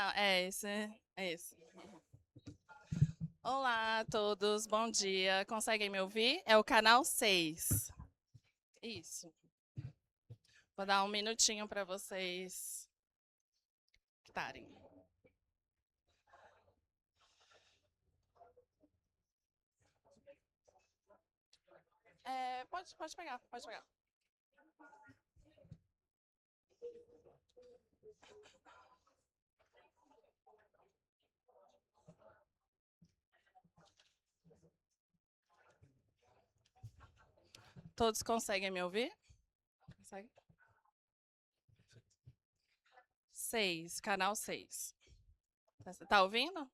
Não, é esse, é esse. Olá a todos, bom dia. Conseguem me ouvir? É o canal 6. Isso. Vou dar um minutinho para vocês estarem. Pode pegar, pode pegar. Todos conseguem me ouvir? Consegue? 6, canal 6. Tá ouvindo?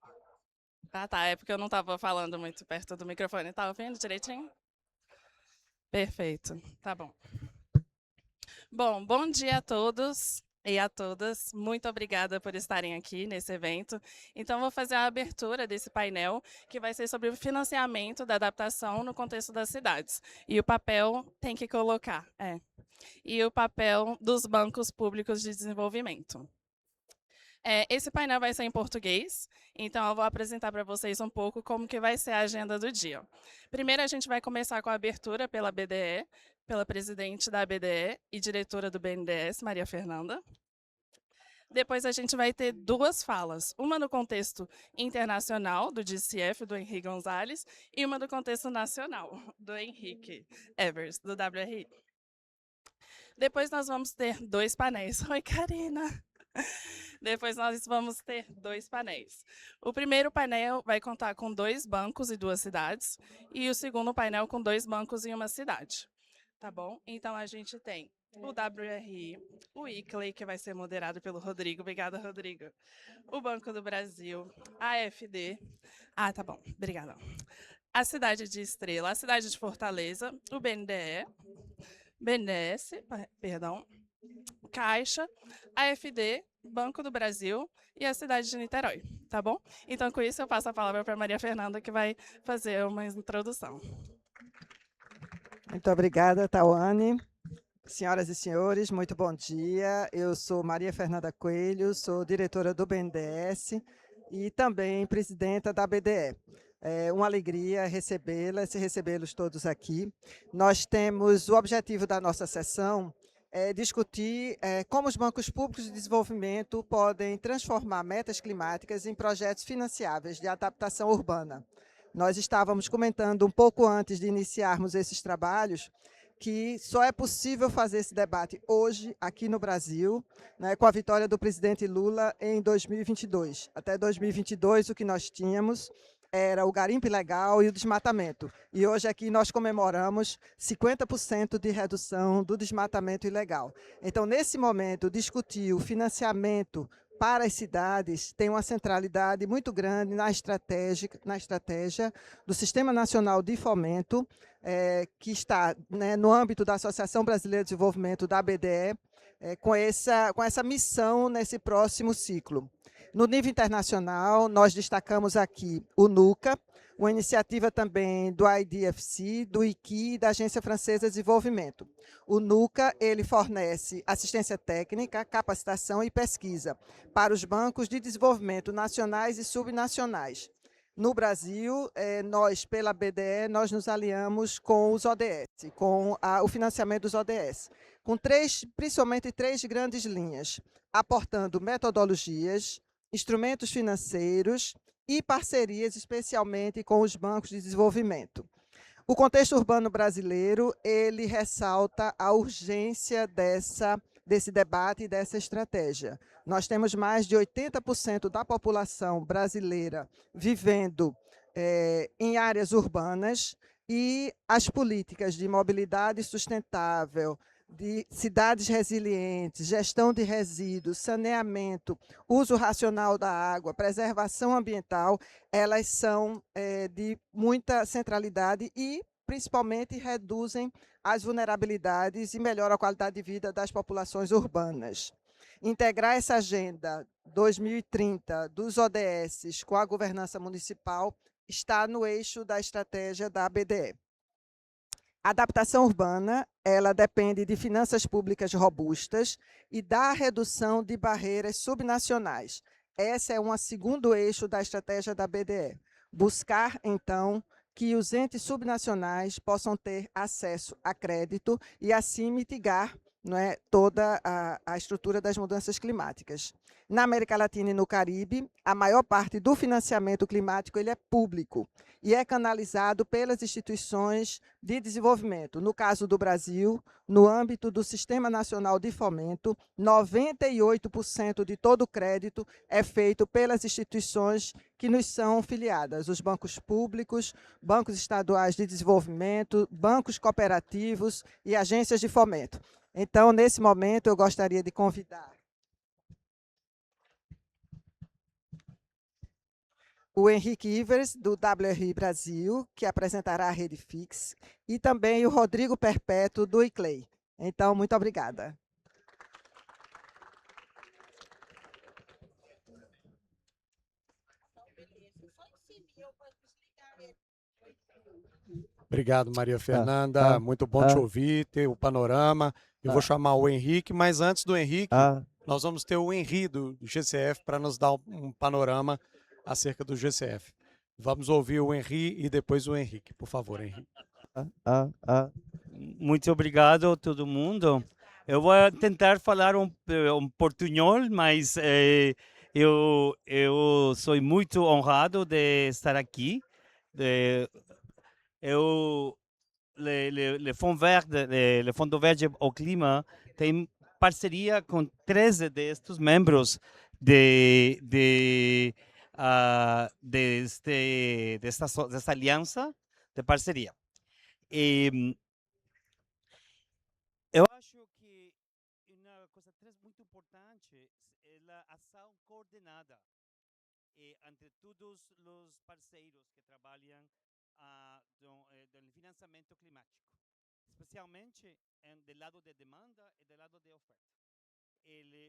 Ah, tá. É porque eu não estava falando muito perto do microfone. Tá ouvindo direitinho? Perfeito. Tá bom. Bom dia a todos e a todas. Muito obrigada por estarem aqui nesse evento. Então, vou fazer a abertura desse painel, que vai ser sobre o financiamento da adaptação no contexto das cidades. E o papel tem que colocar, e o papel dos bancos públicos de desenvolvimento. Esse painel vai ser em português, então eu vou apresentar para vocês um pouco como que vai ser a agenda do dia. Primeiro, a gente vai começar com a abertura pela BDE, pela presidente da BDE e diretora do BNDES, Maria Fernanda. Depois a gente vai ter duas falas, uma no contexto internacional, do DCF, do Henrique Gonzalez, e uma no contexto nacional, do Henrique Evers, do WRI. Depois nós vamos ter dois painéis. Oi, Karina! Depois nós vamos ter dois painéis. O primeiro painel vai contar com 2 bancos e 2 cidades, e o segundo painel com 2 bancos e uma cidade. Tá bom? Então, a gente tem o WRI, o ICLEI, que vai ser moderado pelo Rodrigo. Obrigada, Rodrigo. O Banco do Brasil, a AFD. Ah, tá bom. Obrigada. A cidade de Estrela, a cidade de Fortaleza, o BNDE, BNDES, perdão, Caixa, AFD, Banco do Brasil e a cidade de Niterói, tá bom? Então, com isso, eu passo a palavra para a Maria Fernanda, que vai fazer uma introdução. Muito obrigada, Tawane. Senhoras e senhores, muito bom dia. Eu sou Maria Fernanda Coelho, sou diretora do BNDES e também presidenta da BDE. É uma alegria recebê-las e recebê-los todos aqui. Nós temos o objetivo da nossa sessão discutir como os bancos públicos de desenvolvimento podem transformar metas climáticas em projetos financiáveis de adaptação urbana. Nós estávamos comentando um pouco antes de iniciarmos esses trabalhos que só é possível fazer esse debate hoje, aqui no Brasil, né, com a vitória do presidente Lula em 2022. Até 2022, o que nós tínhamos era o garimpo ilegal e o desmatamento. E hoje aqui nós comemoramos 50% de redução do desmatamento ilegal. Então, nesse momento, discutir o financiamento para as cidades tem uma centralidade muito grande na estratégia do Sistema Nacional de Fomento, que está, né, no âmbito da Associação Brasileira de Desenvolvimento, da BDE, com essa missão nesse próximo ciclo. No nível internacional, nós destacamos aqui o NUCA, uma iniciativa também do IDFC, do ICI e da Agência Francesa de Desenvolvimento. O NUCA ele fornece assistência técnica, capacitação e pesquisa para os bancos de desenvolvimento nacionais e subnacionais. No Brasil, nós, pela BDE, nós nos aliamos com os ODS, com o financiamento dos ODS, com principalmente três grandes linhas, aportando metodologias, instrumentos financeiros e parcerias, especialmente com os bancos de desenvolvimento. O contexto urbano brasileiro, ele ressalta a urgência desse debate e dessa estratégia. Nós temos mais de 80% da população brasileira vivendo em áreas urbanas e as políticas de mobilidade sustentável, de cidades resilientes, gestão de resíduos, saneamento, uso racional da água, preservação ambiental, elas são de muita centralidade e, principalmente, reduzem as vulnerabilidades e melhoram a qualidade de vida das populações urbanas. Integrar essa agenda 2030 dos ODS com a governança municipal está no eixo da estratégia da BDE. A adaptação urbana, ela depende de finanças públicas robustas e da redução de barreiras subnacionais, Esse é um segundo eixo da estratégia da BDE. Buscar, então, que os entes subnacionais possam ter acesso a crédito e, assim, mitigar, não é, toda a estrutura das mudanças climáticas. Na América Latina e no Caribe, a maior parte do financiamento climático ele é público e é canalizado pelas instituições de desenvolvimento. No caso do Brasil, no âmbito do Sistema Nacional de Fomento, 98% de todo o crédito é feito pelas instituições que nos são filiadas, os bancos públicos, bancos estaduais de desenvolvimento, bancos cooperativos e agências de fomento. Então, nesse momento, eu gostaria de convidar o Henrique Ivers, do WRI Brasil, que apresentará a Rede Fix, e também o Rodrigo Perpétuo, do ICLEI. Então, muito obrigada. Obrigado, Maria Fernanda. Muito bom te ouvir, ter o panorama. Eu vou chamar o Henrique, mas antes do Henrique, nós vamos ter o Henri do GCF para nos dar um panorama acerca do GCF. Vamos ouvir o Henri e depois o Henrique. Por favor, Henrique. Muito obrigado a todo mundo. Eu vou tentar falar um portunhol, mas eu sou muito honrado de estar aqui. Le Fundo Verde ao Clima tem parceria com 13 destes membros desta aliança de parceria. Eu acho que uma coisa muito importante é a ação coordenada entre todos os parceiros que trabalham no financiamento climático, especialmente do lado de demanda e do lado de oferta.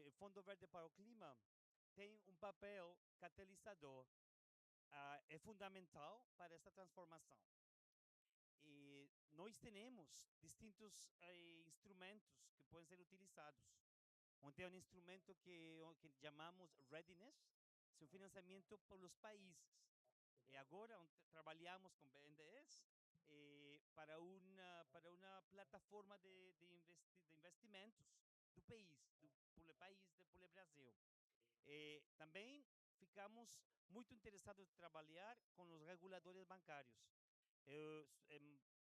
O Fundo Verde para o Clima tem um papel catalisador, é fundamental para esta transformação. E nós temos distintos instrumentos que podem ser utilizados. Tem um instrumento que chamamos Readiness, é um financiamento pelos países. E agora trabalhamos com BNDES para uma plataforma de investimentos do país, do Brasil. Também ficamos muito interessados em trabalhar com os reguladores bancários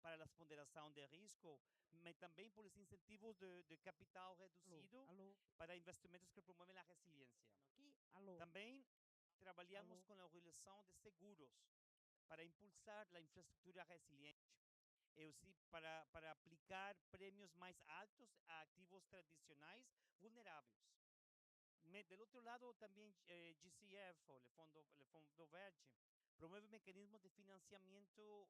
para a ponderação de risco, mas também por os incentivos de capital reduzido para investimentos que promovem a resiliência. Também trabalhamos com a regulação de seguros para impulsar a infraestrutura resiliente, para aplicar prêmios mais altos a ativos tradicionais vulneráveis. Do outro lado, também GCF, o Fundo Verde, promove mecanismos de financiamento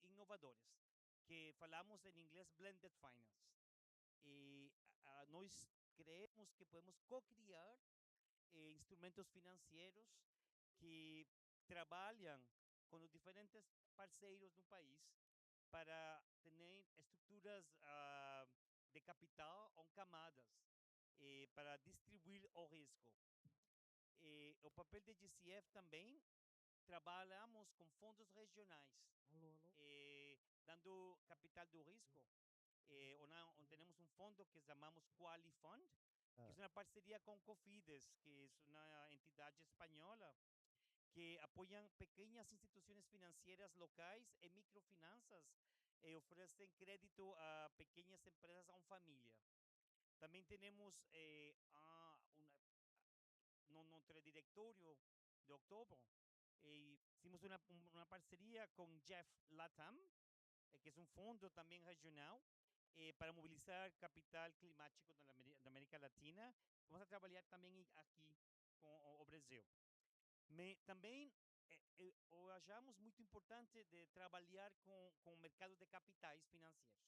inovadores, que falamos em inglês Blended Finance. Nós creemos que podemos co-criar instrumentos financeiros que trabalham com os diferentes parceiros do país para ter estruturas de capital ou camadas para distribuir o risco. O papel de GCF também trabalhamos com fundos regionais, dando capital do risco. Onde temos um fundo que chamamos Qualifund, que é uma parceria com Cofides, que é uma entidade espanhola que apoiam pequenas instituições financeiras locais e microfinanças e oferecem crédito a pequenas empresas ou família. Também temos no diretório de outubro, hicimos uma parceria com Jeff Latam, que é um fundo também regional, para mobilizar capital climático da América Latina. Vamos trabalhar também aqui com o Brasil. Também achamos muito importante de trabalhar com o mercado de capitais financeiros.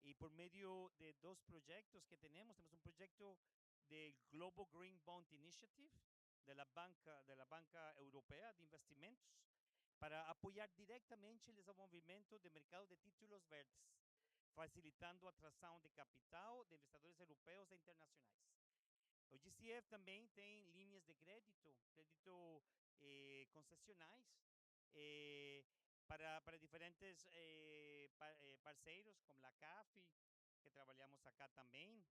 E por meio de dois projetos que temos um projeto de Global Green Bond Initiative, da Banca Europeia de Investimentos, para apoiar diretamente o desenvolvimento do mercado de títulos verdes, facilitando a atração de capital de investidores europeus e internacionais. O GCF também tem linhas de crédito concessionais, para diferentes parceiros, como a CAF, que trabalhamos acá também.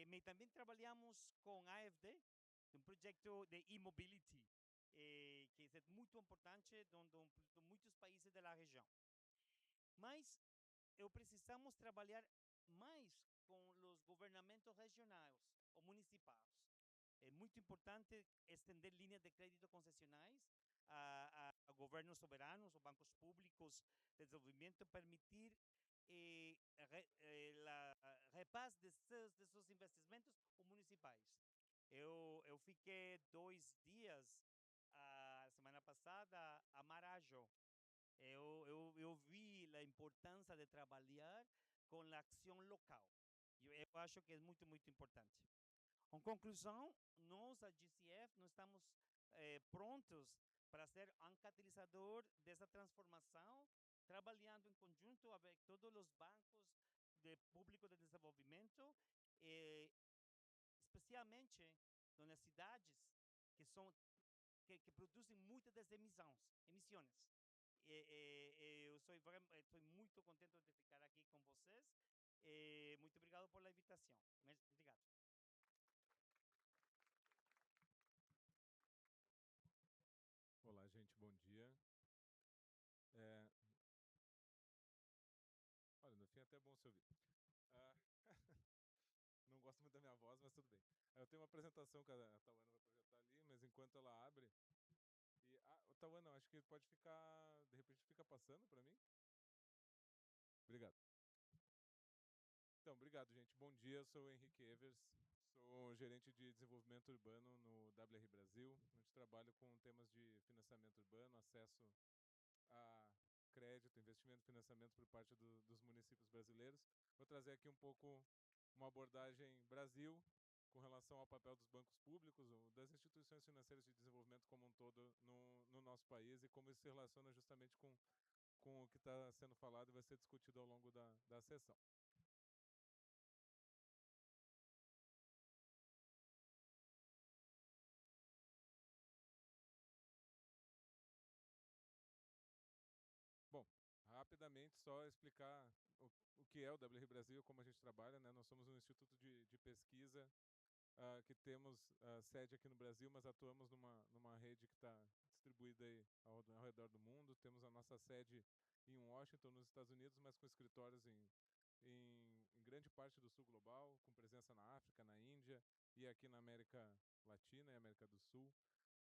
Mas também trabalhamos com a AFD, um projeto de e-mobility, que é muito importante em muitos países da região. Mas precisamos trabalhar mais com os governamentos regionais ou municipais. É muito importante estender linhas de crédito concessionais a governos soberanos ou bancos públicos de desenvolvimento, permitir repaz desses investimentos municipais. Eu fiquei 2 dias a semana passada a Marajo. Eu vi a importância de trabalhar com a ação local. Eu acho que é muito, muito importante. Em conclusão, nós, a GCF, nós estamos prontos para ser um catalisador dessa transformação, trabalhando em conjunto com todos os bancos públicos de desenvolvimento, especialmente nas cidades que produzem muitas das emissões. Eu estou muito contente de ficar aqui com vocês. Muito obrigado por a invitação. Obrigado. Olá, gente, bom dia. Olha, no fim é até bom se ouvir. Não gosto muito da minha voz, mas tudo bem. Eu tenho uma apresentação que a Tauana vai projetar ali, mas enquanto ela abre... Tauana, acho que pode ficar... De repente fica passando para mim? Obrigado. Então, obrigado, gente. Bom dia, eu sou o Henrique Evers, sou gerente de desenvolvimento urbano no WR Brasil, onde trabalho com temas de financiamento urbano, acesso a crédito, investimento e financiamento por parte dos municípios brasileiros. Vou trazer aqui um pouco uma abordagem Brasil, com relação ao papel dos bancos públicos, das instituições financeiras de desenvolvimento como um todo no nosso país e como isso se relaciona justamente com o que está sendo falado e vai ser discutido ao longo da sessão. Bom, rapidamente só explicar o que é o WR Brasil, como a gente trabalha, né? Nós somos um instituto de pesquisa que temos sede aqui no Brasil, mas atuamos numa rede que está distribuída aí ao redor do mundo. Temos a nossa sede em Washington, nos Estados Unidos, mas com escritórios em grande parte do sul global, com presença na África, na Índia e aqui na América Latina e América do Sul.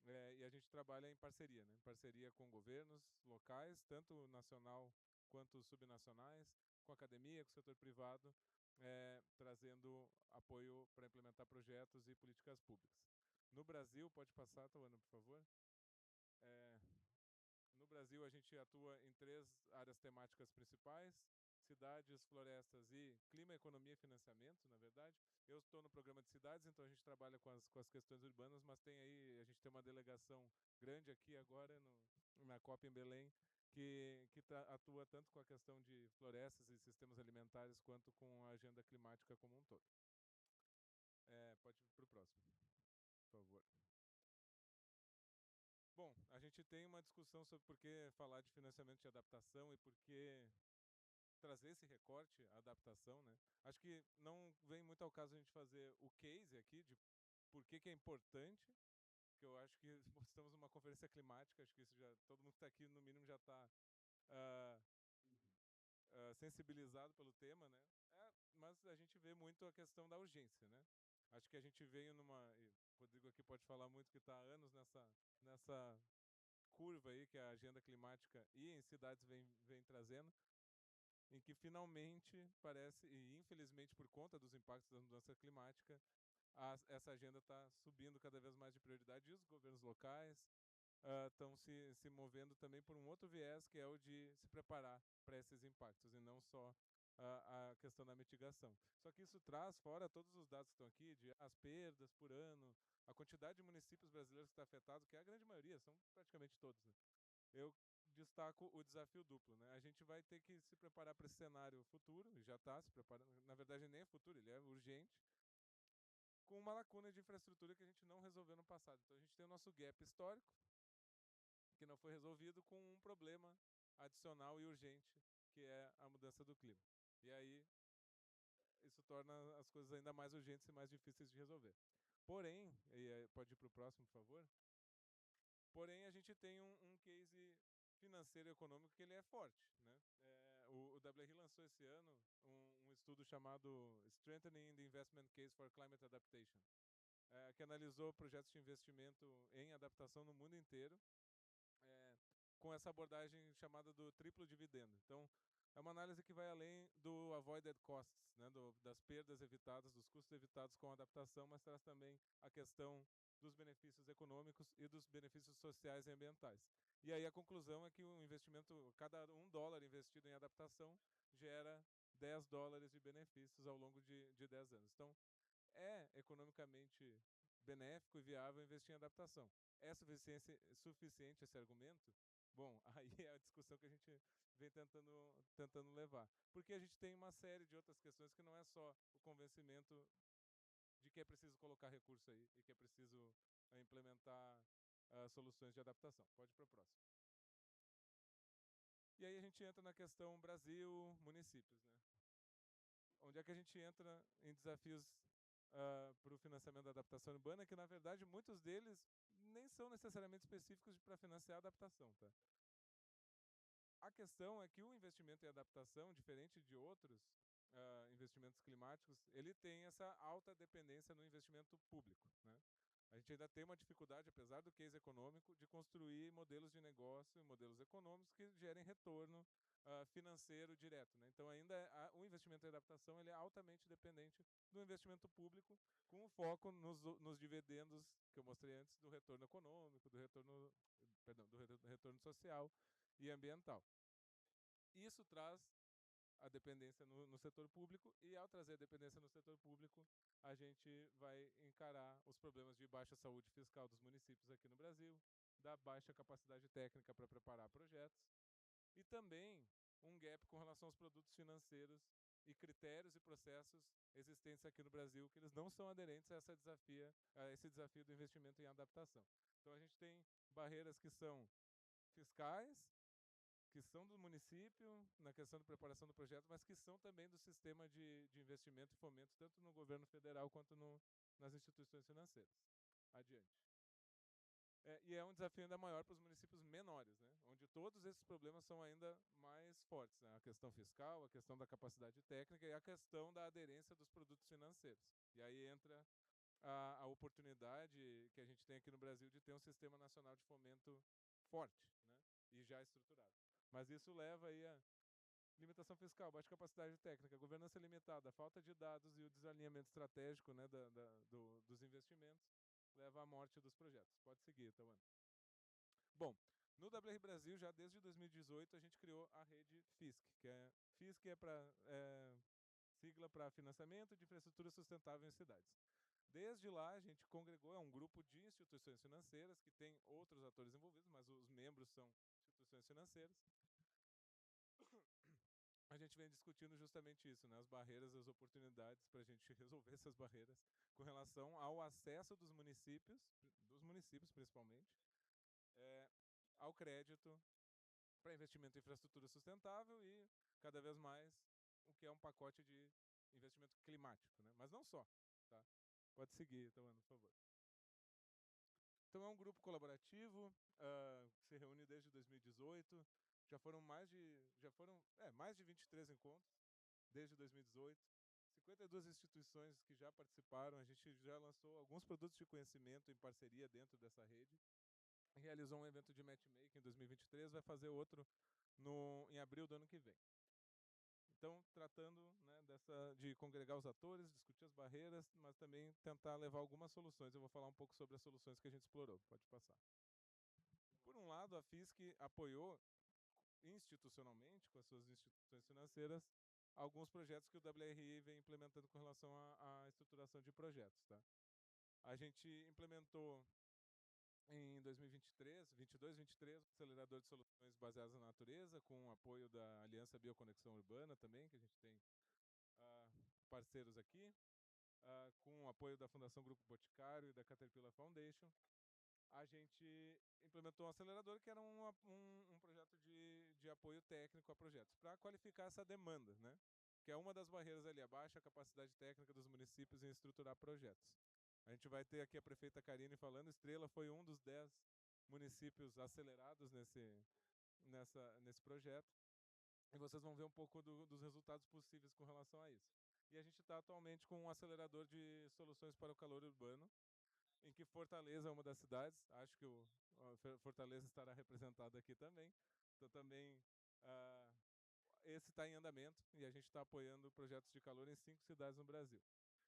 E a gente trabalha em parceria, né? Em parceria com governos locais, tanto nacional quanto subnacionais, com a academia, com o setor privado, trazendo apoio para implementar projetos e políticas públicas. No Brasil, pode passar, Tauana, por favor? No Brasil, a gente atua em 3 áreas temáticas principais: cidades, florestas e clima, economia e financiamento, na verdade. Eu estou no programa de cidades, então a gente trabalha com as questões urbanas, mas a gente tem uma delegação grande aqui agora na COP em Belém, que atua tanto com a questão de florestas e sistemas alimentares, quanto com a agenda climática como um todo. Pode ir para o próximo, por favor. Bom, a gente tem uma discussão sobre por que falar de financiamento de adaptação e por que trazer esse recorte à adaptação, né? Acho que não vem muito ao caso a gente fazer o case aqui de por que é importante, porque eu acho que estamos numa conferência climática, acho que isso todo mundo que está aqui no mínimo já está sensibilizado pelo tema, né? Mas a gente vê muito a questão da urgência, né? Acho que a gente veio e o Rodrigo aqui pode falar muito que está há anos nessa curva aí que a agenda climática e em cidades vem trazendo, em que finalmente parece, e infelizmente por conta dos impactos da mudança climática, essa agenda está subindo cada vez mais de prioridade e os governos locais estão se movendo também por um outro viés, que é o de se preparar para esses impactos e não só a questão da mitigação. Só que isso traz, fora todos os dados que estão aqui, de as perdas por ano, a quantidade de municípios brasileiros que está afetado, que é a grande maioria, são praticamente todos, né? Eu destaco o desafio duplo, né? A gente vai ter que se preparar para esse cenário futuro, e já está se preparando, na verdade nem é futuro, ele é urgente, com uma lacuna de infraestrutura que a gente não resolveu no passado. Então a gente tem o nosso gap histórico, que não foi resolvido, com um problema adicional e urgente, que é a mudança do clima. E aí isso torna as coisas ainda mais urgentes e mais difíceis de resolver. Porém, pode ir para o próximo, por favor? Porém, a gente tem um case financeiro e econômico que ele é forte, né? O WRI lançou esse ano um estudo chamado Strengthening the Investment Case for Climate Adaptation, que analisou projetos de investimento em adaptação no mundo inteiro, com essa abordagem chamada do triplo dividendo. Então, é uma análise que vai além do avoided costs, né, das perdas evitadas, dos custos evitados com a adaptação, mas traz também a questão dos benefícios econômicos e dos benefícios sociais e ambientais. E aí a conclusão é que o investimento, cada $1 investido em adaptação gera $10 de benefícios ao longo de 10 anos. Então, é economicamente benéfico e viável investir em adaptação. É suficiente esse argumento? Bom, aí é a discussão que a gente vem tentando levar. Porque a gente tem uma série de outras questões que não é só o convencimento de que é preciso colocar recurso aí e que é preciso implementar soluções de adaptação. Pode ir para o próximo. E aí a gente entra na questão Brasil, municípios, né? Onde é que a gente entra em desafios para o financiamento da adaptação urbana, que na verdade muitos deles nem são necessariamente específicos para financiar a adaptação, tá? A questão é que o investimento em adaptação, diferente de outros investimentos climáticos, ele tem essa alta dependência no investimento público, né? A gente ainda tem uma dificuldade, apesar do case econômico, de construir modelos de negócio e modelos econômicos que gerem retorno financeiro direto, né? Então, ainda o investimento em adaptação ele é altamente dependente do investimento público, com foco nos dividendos que eu mostrei antes, do retorno econômico, do retorno social e ambiental. Isso traz a dependência no setor público, e ao trazer a dependência no setor público, a gente vai encarar os problemas de baixa saúde fiscal dos municípios aqui no Brasil, da baixa capacidade técnica para preparar projetos, e também um gap com relação aos produtos financeiros e critérios e processos existentes aqui no Brasil, que eles não são aderentes a esse desafio do investimento em adaptação. Então a gente tem barreiras que são fiscais, que são do município, na questão de preparação do projeto, mas que são também do sistema de investimento e fomento, tanto no governo federal quanto nas instituições financeiras. Adiante. E é um desafio ainda maior para os municípios menores, né, onde todos esses problemas são ainda mais fortes, né, a questão fiscal, a questão da capacidade técnica e a questão da aderência dos produtos financeiros. E aí entra a oportunidade que a gente tem aqui no Brasil de ter um sistema nacional de fomento forte, né, e já estruturado. Mas isso leva aí a limitação fiscal, baixa capacidade técnica, governança limitada, falta de dados e o desalinhamento estratégico, né, dos investimentos, leva à morte dos projetos. Pode seguir, Tauan. Bom, no WR Brasil, já desde 2018, a gente criou a rede FISC, FISC sigla para Financiamento de Infraestrutura Sustentável em Cidades. Desde lá, a gente congregou, é um grupo de instituições financeiras, que tem outros atores envolvidos, mas os membros são instituições financeiras. A gente vem discutindo justamente isso, né, as barreiras, as oportunidades para a gente resolver essas barreiras com relação ao acesso dos municípios principalmente, ao crédito para investimento em infraestrutura sustentável e, cada vez mais, o que é um pacote de investimento climático, né? Mas não só. Tá? Pode seguir, Tauan, por favor. Então, é um grupo colaborativo, que se reúne desde 2018, já foram mais de 23 encontros desde 2018, 52 instituições que já participaram, a gente já lançou alguns produtos de conhecimento em parceria dentro dessa rede, realizou um evento de matchmaking em 2023, vai fazer outro em abril do ano que vem. Então, tratando, né, de congregar os atores, discutir as barreiras, mas também tentar levar algumas soluções. Eu vou falar um pouco sobre as soluções que a gente explorou. Pode passar. Por um lado, a FISC apoiou institucionalmente, com as suas instituições financeiras, alguns projetos que o WRI vem implementando com relação à estruturação de projetos. Tá? A gente implementou em 2022, 2023, o acelerador de soluções baseadas na natureza, com o apoio da Aliança Bioconexão Urbana também, que a gente tem parceiros aqui. com o apoio da Fundação Grupo Boticário e da Caterpillar Foundation, a gente implementou um acelerador que era um projeto de apoio técnico a projetos, para qualificar essa demanda, né? Que é uma das barreiras ali abaixo, a capacidade técnica dos municípios em estruturar projetos. A gente vai ter aqui a prefeita Karine falando, Estrela foi um dos 10 municípios acelerados nesse projeto, e vocês vão ver um pouco dos resultados possíveis com relação a isso. E a gente está atualmente com um acelerador de soluções para o calor urbano, em que Fortaleza é uma das cidades, acho que Fortaleza estará representado aqui também, então também esse está em andamento e a gente está apoiando projetos de calor em 5 cidades no Brasil.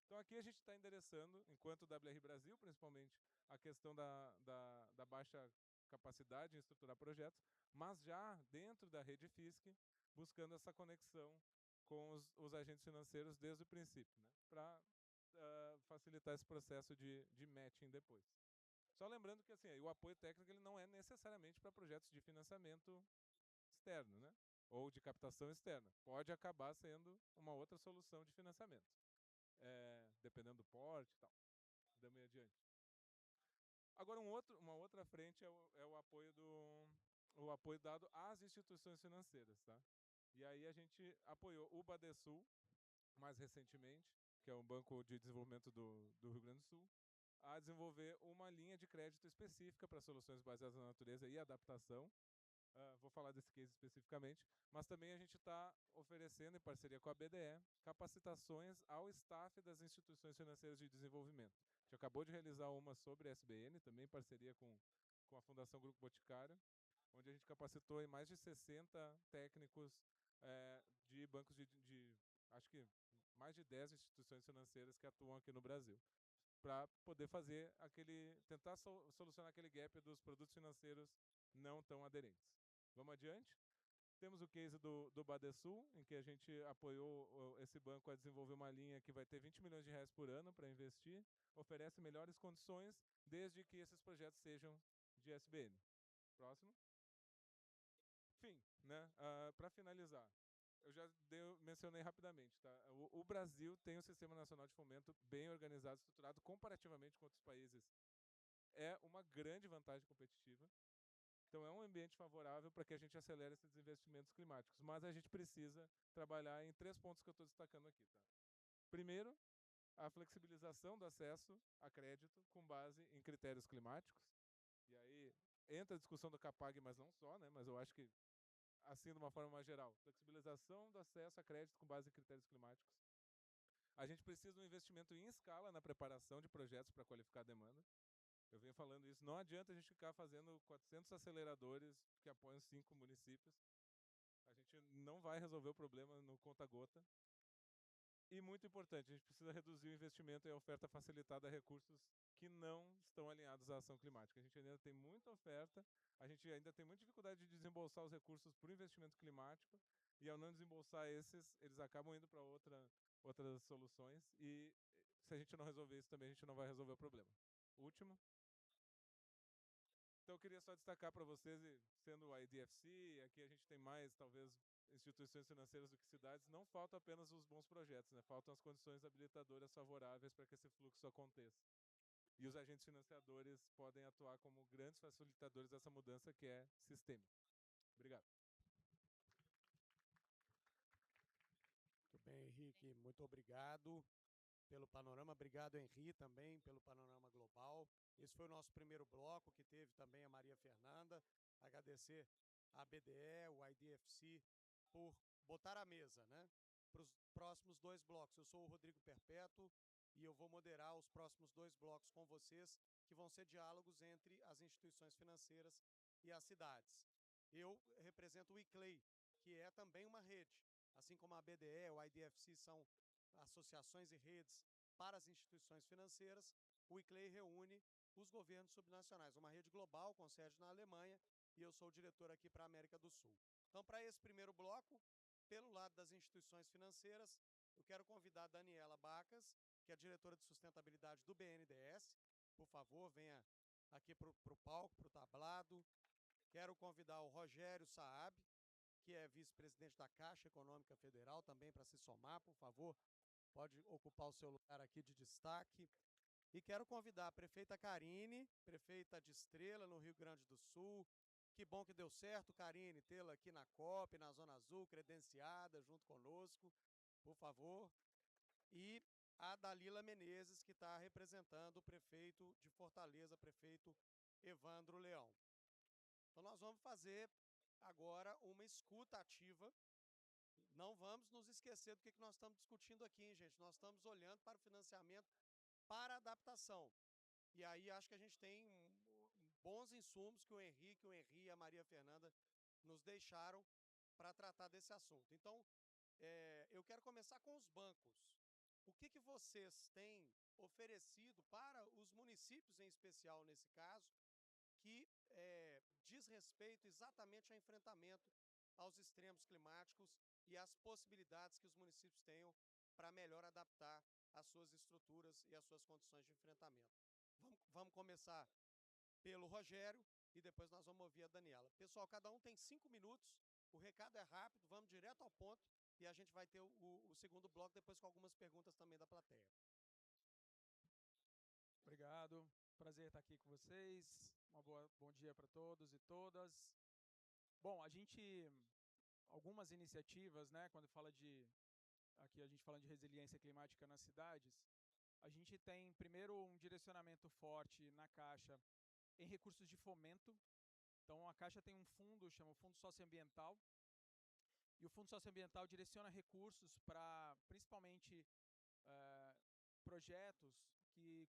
Então aqui a gente está endereçando, enquanto WR Brasil, principalmente, a questão da baixa capacidade em estruturar projetos, mas já dentro da rede FISC, buscando essa conexão com os agentes financeiros desde o princípio, né, para facilitar esse processo de matching depois. Só lembrando que assim, o apoio técnico ele não é necessariamente para projetos de financiamento externo, né, ou de captação externa. Pode acabar sendo uma outra solução de financiamento, dependendo do porte e tal. Damos adiante. Agora, uma outra frente é o apoio dado às instituições financeiras. Tá? E aí a gente apoiou o Badesul, mais recentemente, que é um banco de desenvolvimento do Rio Grande do Sul, a desenvolver uma linha de crédito específica para soluções baseadas na natureza e adaptação. Vou falar desse case especificamente, mas também a gente está oferecendo, em parceria com a BDE, capacitações ao staff das instituições financeiras de desenvolvimento. A gente acabou de realizar uma sobre SBN, também em parceria com a Fundação Grupo Boticário, onde a gente capacitou em mais de 60 técnicos de bancos acho que mais de 10 instituições financeiras que atuam aqui no Brasil, para poder tentar solucionar aquele gap dos produtos financeiros não tão aderentes. Vamos adiante? Temos o case do Badesul, em que a gente apoiou esse banco a desenvolver uma linha que vai ter 20 milhões de reais por ano para investir, oferece melhores condições, desde que esses projetos sejam de SBN. Próximo. Fim, né? Para finalizar, eu já mencionei rapidamente, tá? O Brasil tem um Sistema Nacional de Fomento bem organizado, estruturado comparativamente com outros países. É uma grande vantagem competitiva. Então é um ambiente favorável para que a gente acelere esses investimentos climáticos. Mas a gente precisa trabalhar em 3 pontos que eu estou destacando aqui. Tá? Primeiro, a flexibilização do acesso a crédito com base em critérios climáticos. E aí entra a discussão do CAPAG, mas não só, né? Mas eu acho que assim de uma forma mais geral, flexibilização do acesso a crédito com base em critérios climáticos. A gente precisa de um investimento em escala na preparação de projetos para qualificar a demanda. Eu venho falando isso, não adianta a gente ficar fazendo 400 aceleradores que apoiam 5 municípios. A gente não vai resolver o problema no conta-gota. E muito importante, a gente precisa reduzir o investimento e a oferta facilitada a recursos que não estão alinhados à ação climática. A gente ainda tem muita oferta, a gente ainda tem muita dificuldade de desembolsar os recursos para o investimento climático, e ao não desembolsar esses, eles acabam indo para outras soluções, e se a gente não resolver isso também, a gente não vai resolver o problema. Último. Então eu queria só destacar para vocês, sendo a IDFC, aqui a gente tem mais, talvez, instituições financeiras do que cidades, não faltam apenas os bons projetos, né? Faltam as condições habilitadoras favoráveis para que esse fluxo aconteça. E os agentes financiadores podem atuar como grandes facilitadores dessa mudança que é sistêmica. Obrigado. Muito bem, Henrique, muito obrigado pelo panorama. Obrigado, Henrique, também pelo panorama global. Esse foi o nosso primeiro bloco, que teve também a Maria Fernanda. Agradecer a BDE, o IDFC, por botar a mesa, né, para os próximos 2 blocos. Eu sou o Rodrigo Perpétuo e eu vou moderar os próximos 2 blocos com vocês, que vão ser diálogos entre as instituições financeiras e as cidades. Eu represento o ICLEI, que é também uma rede. Assim como a BDE, o IDFC são associações e redes para as instituições financeiras, o ICLEI reúne os governos subnacionais, uma rede global com sede na Alemanha, e eu sou o diretor aqui para a América do Sul. Então, para esse primeiro bloco, pelo lado das instituições financeiras, eu quero convidar a Daniela Bacas, que é a diretora de sustentabilidade do BNDES. Por favor, venha aqui para o palco, para o tablado. Quero convidar o Rogério Saab, que é vice-presidente da Caixa Econômica Federal, também para se somar, por favor. Pode ocupar o seu lugar aqui de destaque. E quero convidar a prefeita Karine, prefeita de Estrela, no Rio Grande do Sul. Que bom que deu certo, Karine, tê-la aqui na COP, na Zona Azul, credenciada, junto conosco, por favor. E a Dalila Menezes, que está representando o prefeito de Fortaleza, prefeito Evandro Leão. Então nós vamos fazer agora uma escuta ativa. Não vamos nos esquecer do que nós estamos discutindo aqui, hein, gente? Nós estamos olhando para o financiamento para adaptação. E aí acho que a gente tem bons insumos que o Henrique e a Maria Fernanda nos deixaram para tratar desse assunto. Então, eu quero começar com os bancos. O que vocês têm oferecido para os municípios, em especial nesse caso, que diz respeito exatamente ao enfrentamento aos extremos climáticos e às possibilidades que os municípios tenham para melhor adaptar as suas estruturas e as suas condições de enfrentamento. Vamos começar pelo Rogério e depois nós vamos ouvir a Daniela. Pessoal, cada um tem 5 minutos, o recado é rápido, vamos direto ao ponto e a gente vai ter o segundo bloco depois com algumas perguntas também da plateia. Obrigado, prazer estar aqui com vocês, bom dia para todos e todas. Bom, algumas iniciativas, né, quando aqui a gente falando de resiliência climática nas cidades, a gente tem primeiro um direcionamento forte na Caixa em recursos de fomento. Então a Caixa tem um fundo, chama o Fundo Socioambiental, e o Fundo Socioambiental direciona recursos para principalmente projetos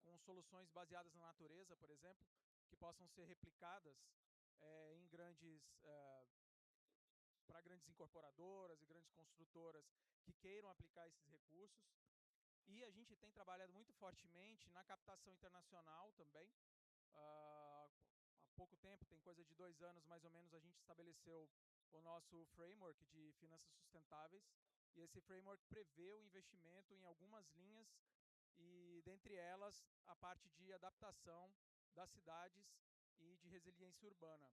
com soluções baseadas na natureza, por exemplo, que possam ser replicadas para grandes incorporadoras e grandes construtoras que queiram aplicar esses recursos. E a gente tem trabalhado muito fortemente na captação internacional também. Há pouco tempo, tem coisa de 2 anos mais ou menos, a gente estabeleceu o nosso framework de finanças sustentáveis, e esse framework prevê o investimento em algumas linhas, e dentre elas a parte de adaptação das cidades e de resiliência urbana.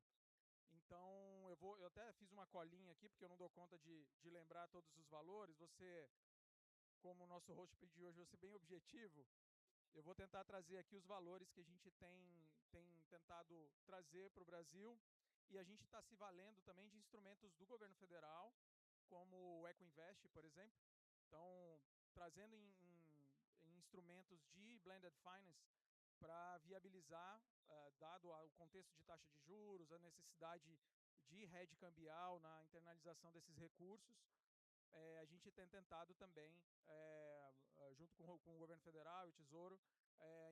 Então eu até fiz uma colinha aqui, porque eu não dou conta de lembrar todos os valores. Como o nosso host pediu hoje, vou ser bem objetivo. Eu vou tentar trazer aqui os valores que a gente tem tentado trazer para o Brasil, e a gente está se valendo também de instrumentos do governo federal, como o EcoInvest, por exemplo. Então, trazendo em instrumentos de blended finance para viabilizar, dado o contexto de taxa de juros, a necessidade de hedge cambial na internalização desses recursos, a gente tem tentado também, junto com o governo federal e o Tesouro,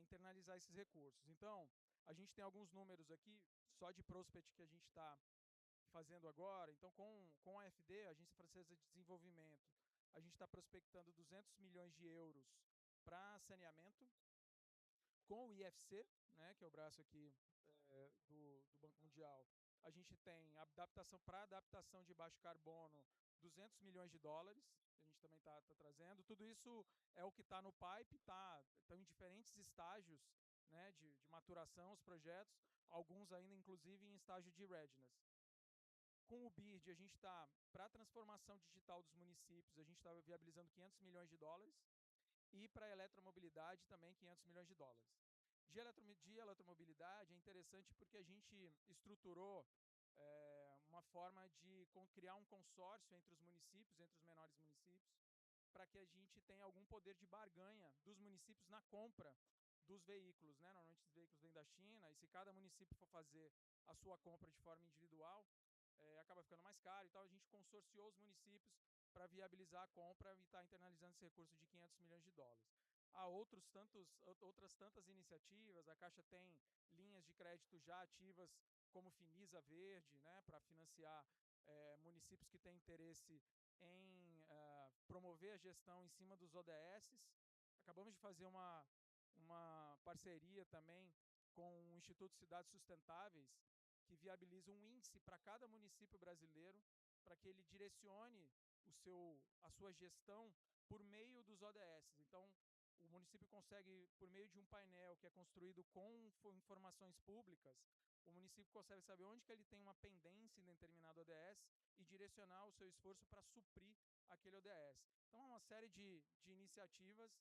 internalizar esses recursos. Então, a gente tem alguns números aqui, só de prospect que a gente está fazendo agora. Então, com a AFD, a Agência Francesa de Desenvolvimento, a gente está prospectando 200 milhões de euros para saneamento. Com o IFC, né, que é o braço aqui do Banco Mundial, a gente tem adaptação de baixo carbono, 200 milhões de dólares, que a gente também está trazendo. Tudo isso é o que está no pipe, estão em diferentes estágios, né, de maturação, os projetos, alguns ainda, inclusive, em estágio de readiness. Com o BIRD, a gente está, para a transformação digital dos municípios, a gente está viabilizando 500 milhões de dólares, e para a eletromobilidade também 500 milhões de dólares. De eletromobilidade é interessante porque a gente estruturou uma forma de criar um consórcio entre os municípios, entre os menores municípios, para que a gente tenha algum poder de barganha dos municípios na compra dos veículos, né? Normalmente os veículos vêm da China, e se cada município for fazer a sua compra de forma individual, acaba ficando mais caro e tal. A gente consorciou os municípios para viabilizar a compra e estar internalizando esse recurso de 500 milhões de dólares. Há outras tantas iniciativas. A Caixa tem linhas de crédito já ativas, como Finisa Verde, né, para financiar municípios que têm interesse em promover a gestão em cima dos ODS. Acabamos de fazer uma parceria também com o Instituto Cidades Sustentáveis, que viabiliza um índice para cada município brasileiro, para que ele direcione a sua gestão por meio dos ODS. Então, o município consegue, por meio de um painel que é construído com informações públicas, o município consegue saber onde que ele tem uma pendência em determinado ODS e direcionar o seu esforço para suprir aquele ODS. Então, é uma série de iniciativas,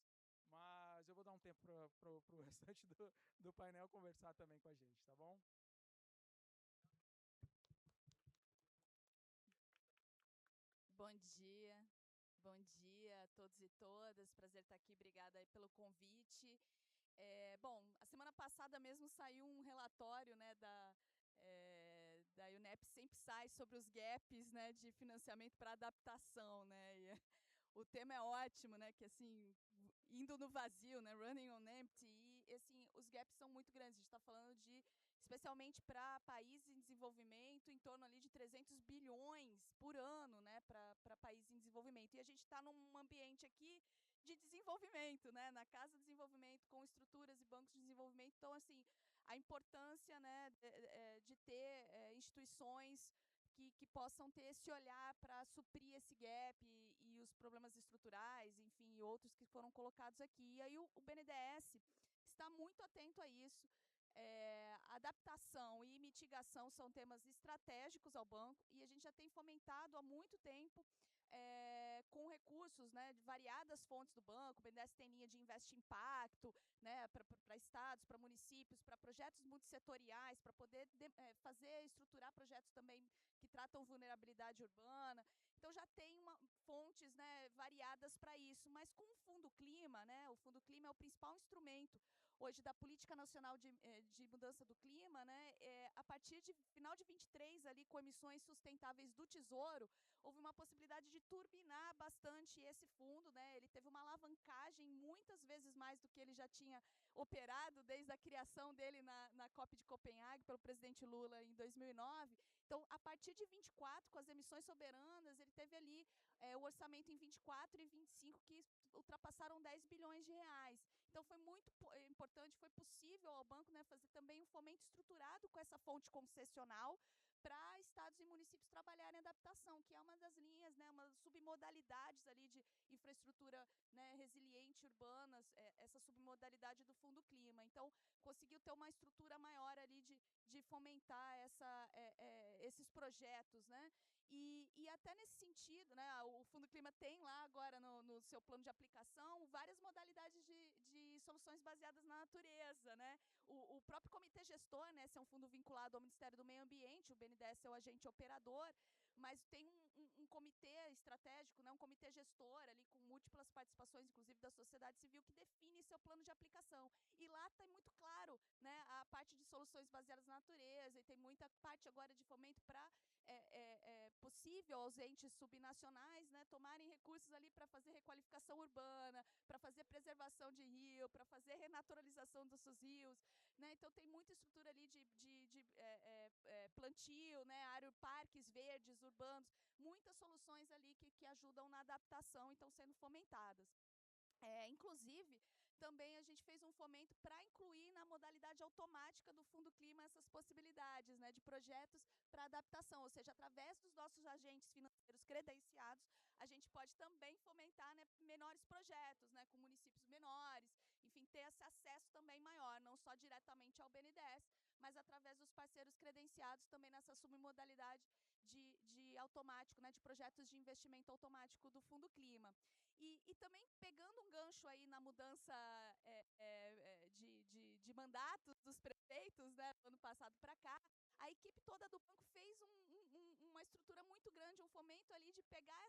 mas eu vou dar um tempo para o restante do painel conversar também com a gente, tá bom? Bom dia a todos e todas, prazer estar aqui, obrigada aí pelo convite. Bom, a semana passada mesmo saiu um relatório, né, da UNEP, sempre sai sobre os gaps, né, de financiamento para adaptação, né, e o tema é ótimo, né, que assim, indo no vazio, né, running on empty, e assim, os gaps são muito grandes, a gente está falando de, especialmente para países em desenvolvimento, em torno ali de 300 bilhões por ano, né, para países em desenvolvimento, e a gente está num ambiente aqui de desenvolvimento, né, na Casa de Desenvolvimento, com estruturas e bancos de desenvolvimento, então assim, a importância, né, de ter instituições que possam ter esse olhar para suprir esse gap e os problemas estruturais, enfim, e outros que foram colocados aqui. E aí o BNDES está muito atento a isso. Adaptação e mitigação são temas estratégicos ao banco e a gente já tem fomentado há muito tempo com recursos, né, de variadas fontes do banco. O BNDES tem linha de Invest Impacto, né, para estados, para municípios, para projetos multissetoriais, para poder estruturar projetos também que tratam vulnerabilidade urbana. Então já tem fontes, né, variadas para isso, mas com o Fundo Clima, né, o Fundo Clima é o principal instrumento hoje da Política Nacional de Mudança do Clima, né, a partir de final de 23, ali, com emissões sustentáveis do Tesouro, houve uma possibilidade de turbinar bastante esse fundo, né, ele teve uma alavancagem muitas vezes mais do que ele já tinha operado desde a criação dele na COP de Copenhague, pelo presidente Lula, em 2009. Então, a partir de 24, com as emissões soberanas, ele teve ali o orçamento em 24 e 25 que ultrapassaram 10 bilhões de reais. Então, foi muito importante, foi possível ao banco, né, fazer também um fomento estruturado com essa fonte concessional para estados e municípios trabalharem a adaptação, que é uma das linhas, né, uma das submodalidades ali de infraestrutura, né, resiliente urbana, essa submodalidade do Fundo Clima. Então, conseguiu ter uma estrutura maior ali de fomentar esses projetos, né? E até nesse sentido, né, o Fundo Clima tem lá agora no seu plano de aplicação várias modalidades de soluções baseadas na natureza, né? O próprio comitê gestor, né, esse é um fundo vinculado ao Ministério do Meio Ambiente, o BNDES é o agente operador, mas tem um comitê estratégico, né, um comitê gestor ali com múltiplas participações, inclusive da sociedade civil, que define seu plano de aplicação. E lá está muito claro, né, a parte de soluções baseadas na natureza, e tem muita parte agora de fomento para possível aos entes subnacionais, né, tomarem recursos ali para fazer requalificação urbana, para fazer preservação de rio, para fazer renaturalização dos seus rios, né? Então tem muita estrutura ali de plantio, né, parques verdes urbanos, muitas soluções ali que ajudam na adaptação e estão sendo fomentadas. Inclusive, também a gente fez um fomento para incluir na modalidade automática do Fundo Clima essas possibilidades, né, de projetos para adaptação, ou seja, através dos nossos agentes financeiros credenciados, a gente pode também fomentar, né, menores projetos, né, com municípios menores, enfim, ter esse acesso também maior, não só diretamente ao BNDES, mas através dos parceiros credenciados também nessa submodalidade de automático, né, de projetos de investimento automático do Fundo Clima. E também pegando um gancho aí na mudança de mandatos dos prefeitos, né, do ano passado para cá, a equipe toda do banco fez uma estrutura muito grande, um fomento ali de pegar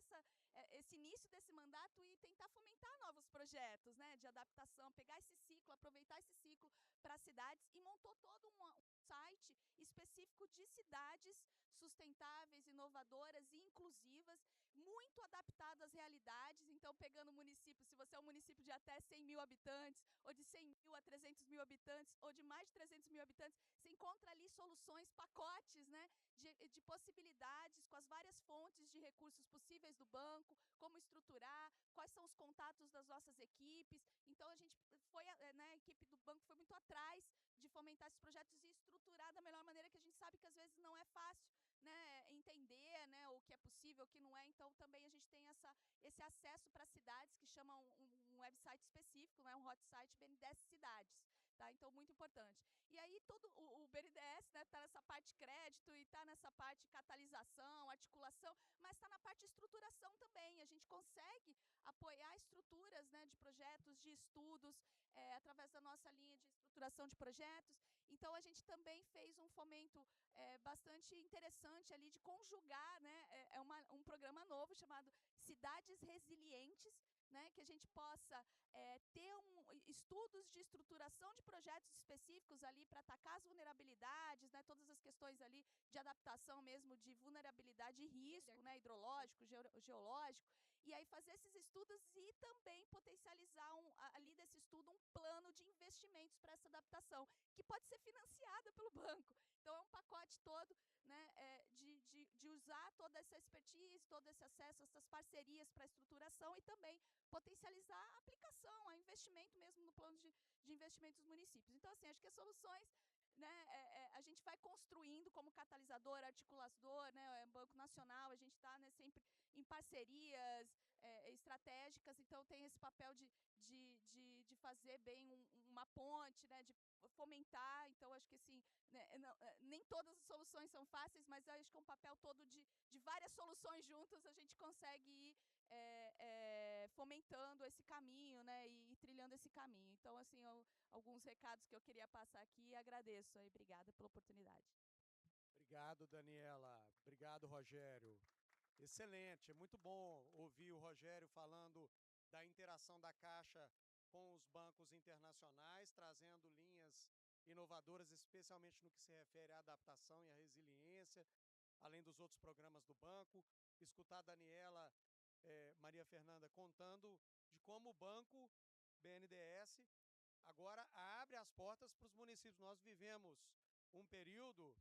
esse início desse mandato e tentar fomentar novos projetos, né, de adaptação, pegar esse ciclo, aproveitar esse ciclo para as cidades e montou todo um site específico de cidades sustentáveis, inovadoras e inclusivas, muito adaptado às realidades. Então, pegando municípios, se você é um município de até 100 mil habitantes, ou de 100 mil a 300 mil habitantes, ou de mais de 300 mil habitantes, você encontra ali soluções, pacotes, né, de possibilidades com as várias fontes de recursos possíveis do banco, como estruturar, quais são os contatos das nossas equipes. Então, a gente foi, né, a equipe do banco foi muito atrás de fomentar esses projetos e estruturar da melhor maneira, que a gente sabe que às vezes não é fácil, né, entender, né, o que é possível, o que não é. Então, também a gente tem esse acesso para cidades, que chamam um website específico, né, um hot site BNDES Cidades. Tá? Então, muito importante. E aí, todo o BNDES, né, está nessa parte crédito e está nessa parte catalisação, articulação, mas está na parte estruturação também. A gente consegue apoiar estruturas, né, de projetos, de estudos, através da nossa linha de estruturação de projetos. Então, a gente também fez um fomento bastante interessante ali de conjugar, né, um programa novo chamado Cidades Resilientes, né, que a gente possa ter estudos de estruturação de projetos específicos ali para atacar as vulnerabilidades, né, todas as questões ali de adaptação mesmo, de vulnerabilidade e risco, né, hidrológico, geológico, e aí fazer esses estudos e também potencializar ali desse estudo um plano de investimentos para essa adaptação, que pode ser financiada pelo banco. Então, é um pacote todo, né, de usar toda essa expertise, todo esse acesso, essas parcerias para a estruturação e também potencializar a aplicação, a investimento mesmo no plano de investimento dos municípios. Então, assim, acho que as soluções, né, a gente vai construindo como catalisador, articulador, né, Banco Nacional, a gente está, né, sempre em parcerias estratégicas, então tem esse papel de fazer bem uma ponte, né, de fomentar. Então, acho que assim, né, nem todas as soluções são fáceis, mas acho que é um papel todo de várias soluções juntas, a gente consegue ir fomentando esse caminho, né, e trilhando esse caminho. Então, assim, alguns recados que eu queria passar aqui e agradeço. Obrigada pela oportunidade. Obrigado, Daniela. Obrigado, Rogério. Excelente, é muito bom ouvir o Rogério falando da interação da Caixa com os bancos internacionais, trazendo linhas inovadoras, especialmente no que se refere à adaptação e à resiliência, além dos outros programas do banco. Escutar a Daniela, Maria Fernanda, contando de como o banco BNDES agora abre as portas para os municípios. Nós vivemos um período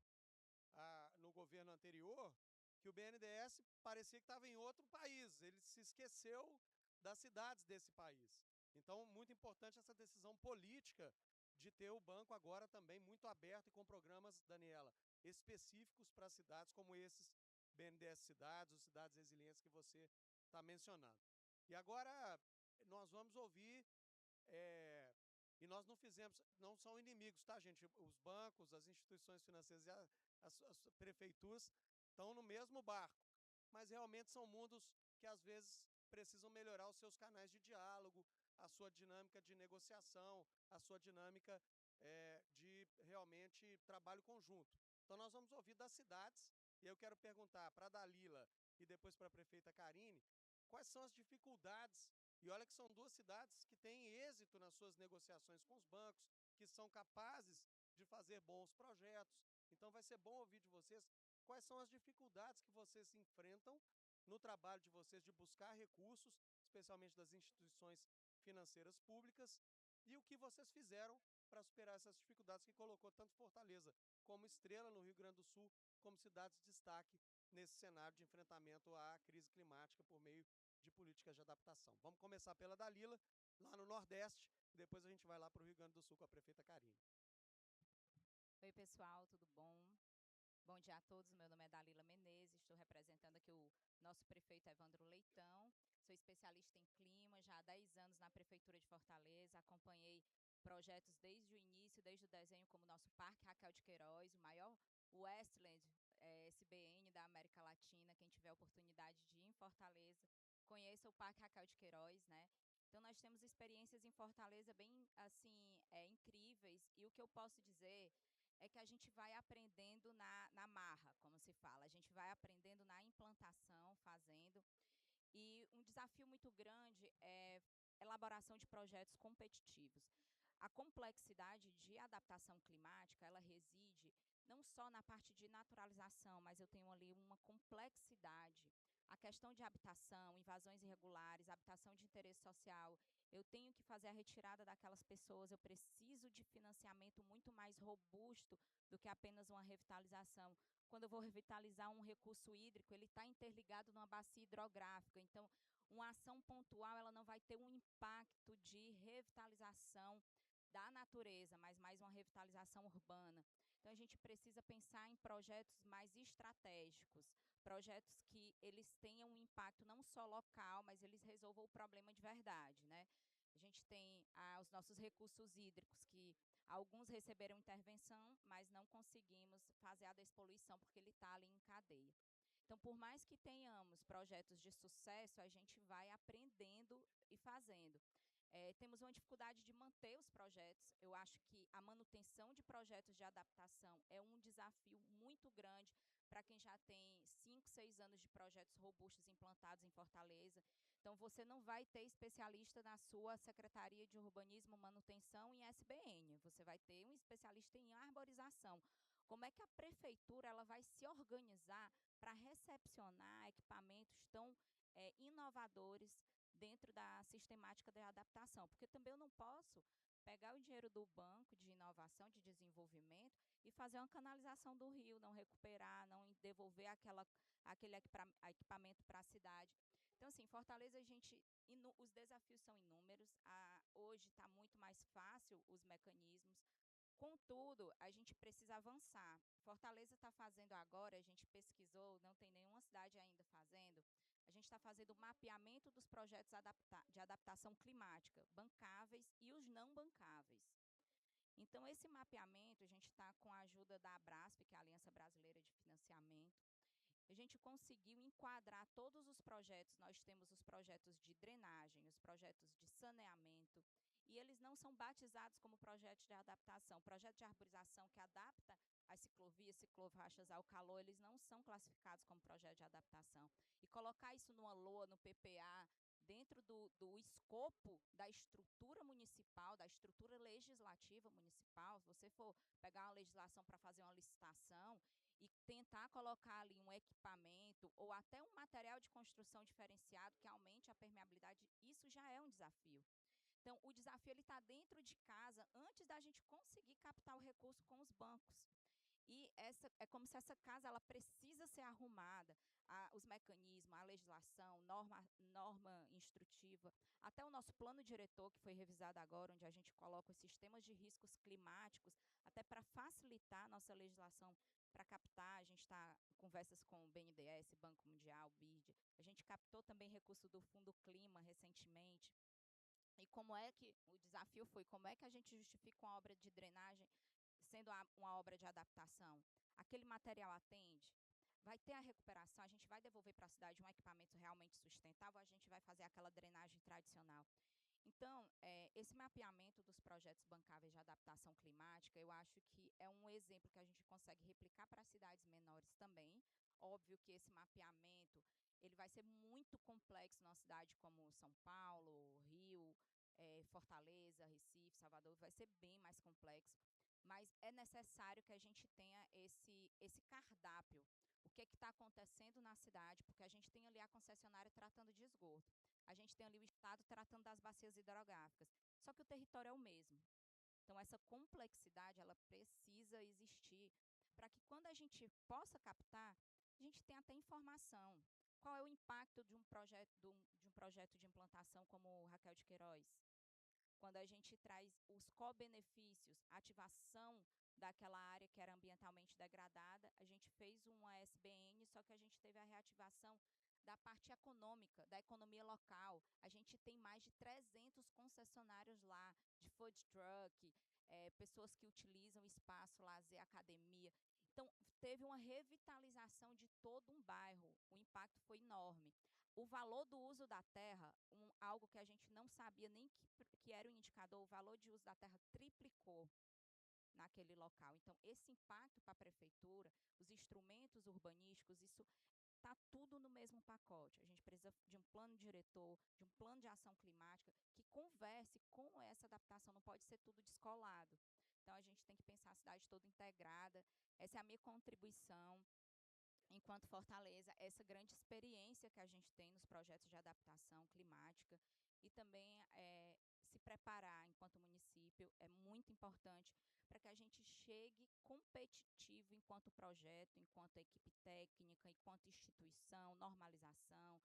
no governo anterior que o BNDES parecia que estava em outro país, ele se esqueceu das cidades desse país. Então, muito importante essa decisão política de ter o banco agora também muito aberto e com programas, Daniela, específicos para cidades como esses BNDES Cidades, os Cidades Resilientes que você está mencionando. E agora nós vamos ouvir, e nós não são inimigos, tá, gente? Os bancos, as instituições financeiras e as prefeituras estão no mesmo barco, mas realmente são mundos que às vezes precisam melhorar os seus canais de diálogo, a sua dinâmica de negociação, a sua dinâmica de realmente trabalho conjunto. Então nós vamos ouvir das cidades, e eu quero perguntar para a Dalila e depois para a prefeita Karine, quais são as dificuldades, e olha que são duas cidades que têm êxito nas suas negociações com os bancos, que são capazes de fazer bons projetos. Então vai ser bom ouvir de vocês quais são as dificuldades que vocês enfrentam no trabalho de vocês de buscar recursos, especialmente das instituições financeiras públicas, e o que vocês fizeram para superar essas dificuldades que colocou tanto Fortaleza como Estrela no Rio Grande do Sul, como cidades de destaque nesse cenário de enfrentamento à crise climática por meio de políticas de adaptação. Vamos começar pela Dalila, lá no Nordeste, e depois a gente vai lá para o Rio Grande do Sul com a prefeita Karine. Oi, pessoal, tudo bom? Bom dia a todos, meu nome é Dalila Menezes, estou representando aqui o nosso prefeito Evandro Leitão, sou especialista em clima, já há 10 anos na Prefeitura de Fortaleza, acompanhei projetos desde o início, desde o desenho, como o nosso Parque Raquel de Queiroz, o maior Westland SBN da América Latina. Quem tiver a oportunidade de ir em Fortaleza, conheça o Parque Raquel de Queiroz, né? Então, nós temos experiências em Fortaleza bem, assim, incríveis, e o que eu posso dizer é que a gente vai aprendendo na marra, como se fala. A gente vai aprendendo na implantação, fazendo. E um desafio muito grande é a elaboração de projetos competitivos. A complexidade de adaptação climática, ela reside não só na parte de naturalização, mas eu tenho ali uma complexidade. A questão de habitação, invasões irregulares, habitação de interesse social, eu tenho que fazer a retirada daquelas pessoas, eu preciso de financiamento muito mais robusto do que apenas uma revitalização. Quando eu vou revitalizar um recurso hídrico, ele está interligado numa bacia hidrográfica, então uma ação pontual ela não vai ter um impacto de revitalização da natureza, mas mais uma revitalização urbana. Então, a gente precisa pensar em projetos mais estratégicos, projetos que eles tenham um impacto não só local, mas eles resolvam o problema de verdade, né? A gente tem os nossos recursos hídricos, que alguns receberam intervenção, mas não conseguimos fazer a despoluição, porque ele está ali em cadeia. Então, por mais que tenhamos projetos de sucesso, a gente vai aprendendo e fazendo. Temos uma dificuldade de manter os projetos. Eu acho que a manutenção de projetos de adaptação é um desafio muito grande para quem já tem 5, 6 anos de projetos robustos implantados em Fortaleza. Então, você não vai ter especialista na sua Secretaria de Urbanismo, Manutenção e SBN. Você vai ter um especialista em arborização. Como é que a prefeitura ela vai se organizar para recepcionar equipamentos tão inovadores dentro da sistemática de adaptação? Porque também eu não posso pegar o dinheiro do banco de inovação, de desenvolvimento e fazer uma canalização do rio, não recuperar, não devolver aquele equipamento para a cidade. Então, assim, Fortaleza, os desafios são inúmeros. Hoje está muito mais fácil os mecanismos. Contudo, a gente precisa avançar. Fortaleza está fazendo agora, a gente pesquisou, não tem nenhuma cidade ainda fazendo, a gente está fazendo o mapeamento dos projetos de adaptação climática, bancáveis e os não bancáveis. Então, esse mapeamento, a gente está com a ajuda da Abrasf, que é a Aliança Brasileira de Financiamento, a gente conseguiu enquadrar todos os projetos. Nós temos os projetos de drenagem, os projetos de saneamento, e eles não são batizados como projetos de adaptação. Projeto de arborização que adapta as ciclovias, ciclofaixas ao calor, eles não são classificados como projeto de adaptação. E colocar isso numa LOA, no PPA, dentro do escopo da estrutura municipal, da estrutura legislativa municipal, se você for pegar uma legislação para fazer uma licitação e tentar colocar ali um equipamento ou até um material de construção diferenciado que aumente a permeabilidade, isso já é um desafio. Então, o desafio está dentro de casa antes da gente conseguir captar o recurso com os bancos. E é como se essa casa ela precisa ser arrumada, os mecanismos, a legislação, norma instrutiva, até o nosso plano diretor, que foi revisado agora, onde a gente coloca os sistemas de riscos climáticos, até para facilitar a nossa legislação para captar. A gente está em conversas com o BNDES, Banco Mundial, BID, a gente captou também recurso do Fundo Clima recentemente. E como é que o desafio foi, como é que a gente justifica uma obra de drenagem sendo uma obra de adaptação? Aquele material atende? Vai ter a recuperação? A gente vai devolver para a cidade um equipamento realmente sustentável? A gente vai fazer aquela drenagem tradicional? Então, esse mapeamento dos projetos bancáveis de adaptação climática, eu acho que é um exemplo que a gente consegue replicar para cidades menores também. Óbvio que esse mapeamento ele vai ser muito complexo numa cidade como São Paulo, Rio, Fortaleza, Recife, Salvador, vai ser bem mais complexo, mas é necessário que a gente tenha esse cardápio. O que está acontecendo na cidade, porque a gente tem ali a concessionária tratando de esgoto, a gente tem ali o Estado tratando das bacias hidrográficas, só que o território é o mesmo. Então, essa complexidade ela precisa existir para que, quando a gente possa captar, a gente tenha até informação. Qual é o impacto de um projeto de implantação como o Raquel de Queiroz? Quando a gente traz os co-benefícios, ativação daquela área que era ambientalmente degradada, a gente fez uma SBN, só que a gente teve a reativação da parte econômica, da economia local. A gente tem mais de 300 concessionários lá, de food truck, pessoas que utilizam espaço, lazer, academia. Então, teve uma revitalização de todo um bairro. O impacto foi enorme. O valor do uso da terra, algo que a gente não sabia nem que era um indicador, o valor de uso da terra triplicou naquele local. Então, esse impacto para a prefeitura, os instrumentos urbanísticos, isso está tudo no mesmo pacote. A gente precisa de um plano diretor, de um plano de ação climática que converse com essa adaptação, não pode ser tudo descolado. Então, a gente tem que pensar a cidade toda integrada. Essa é a minha contribuição enquanto Fortaleza, essa grande experiência que a gente tem nos projetos de adaptação climática e também se preparar enquanto município é muito importante para que a gente chegue competitivo enquanto projeto, enquanto equipe técnica, enquanto instituição, normalização,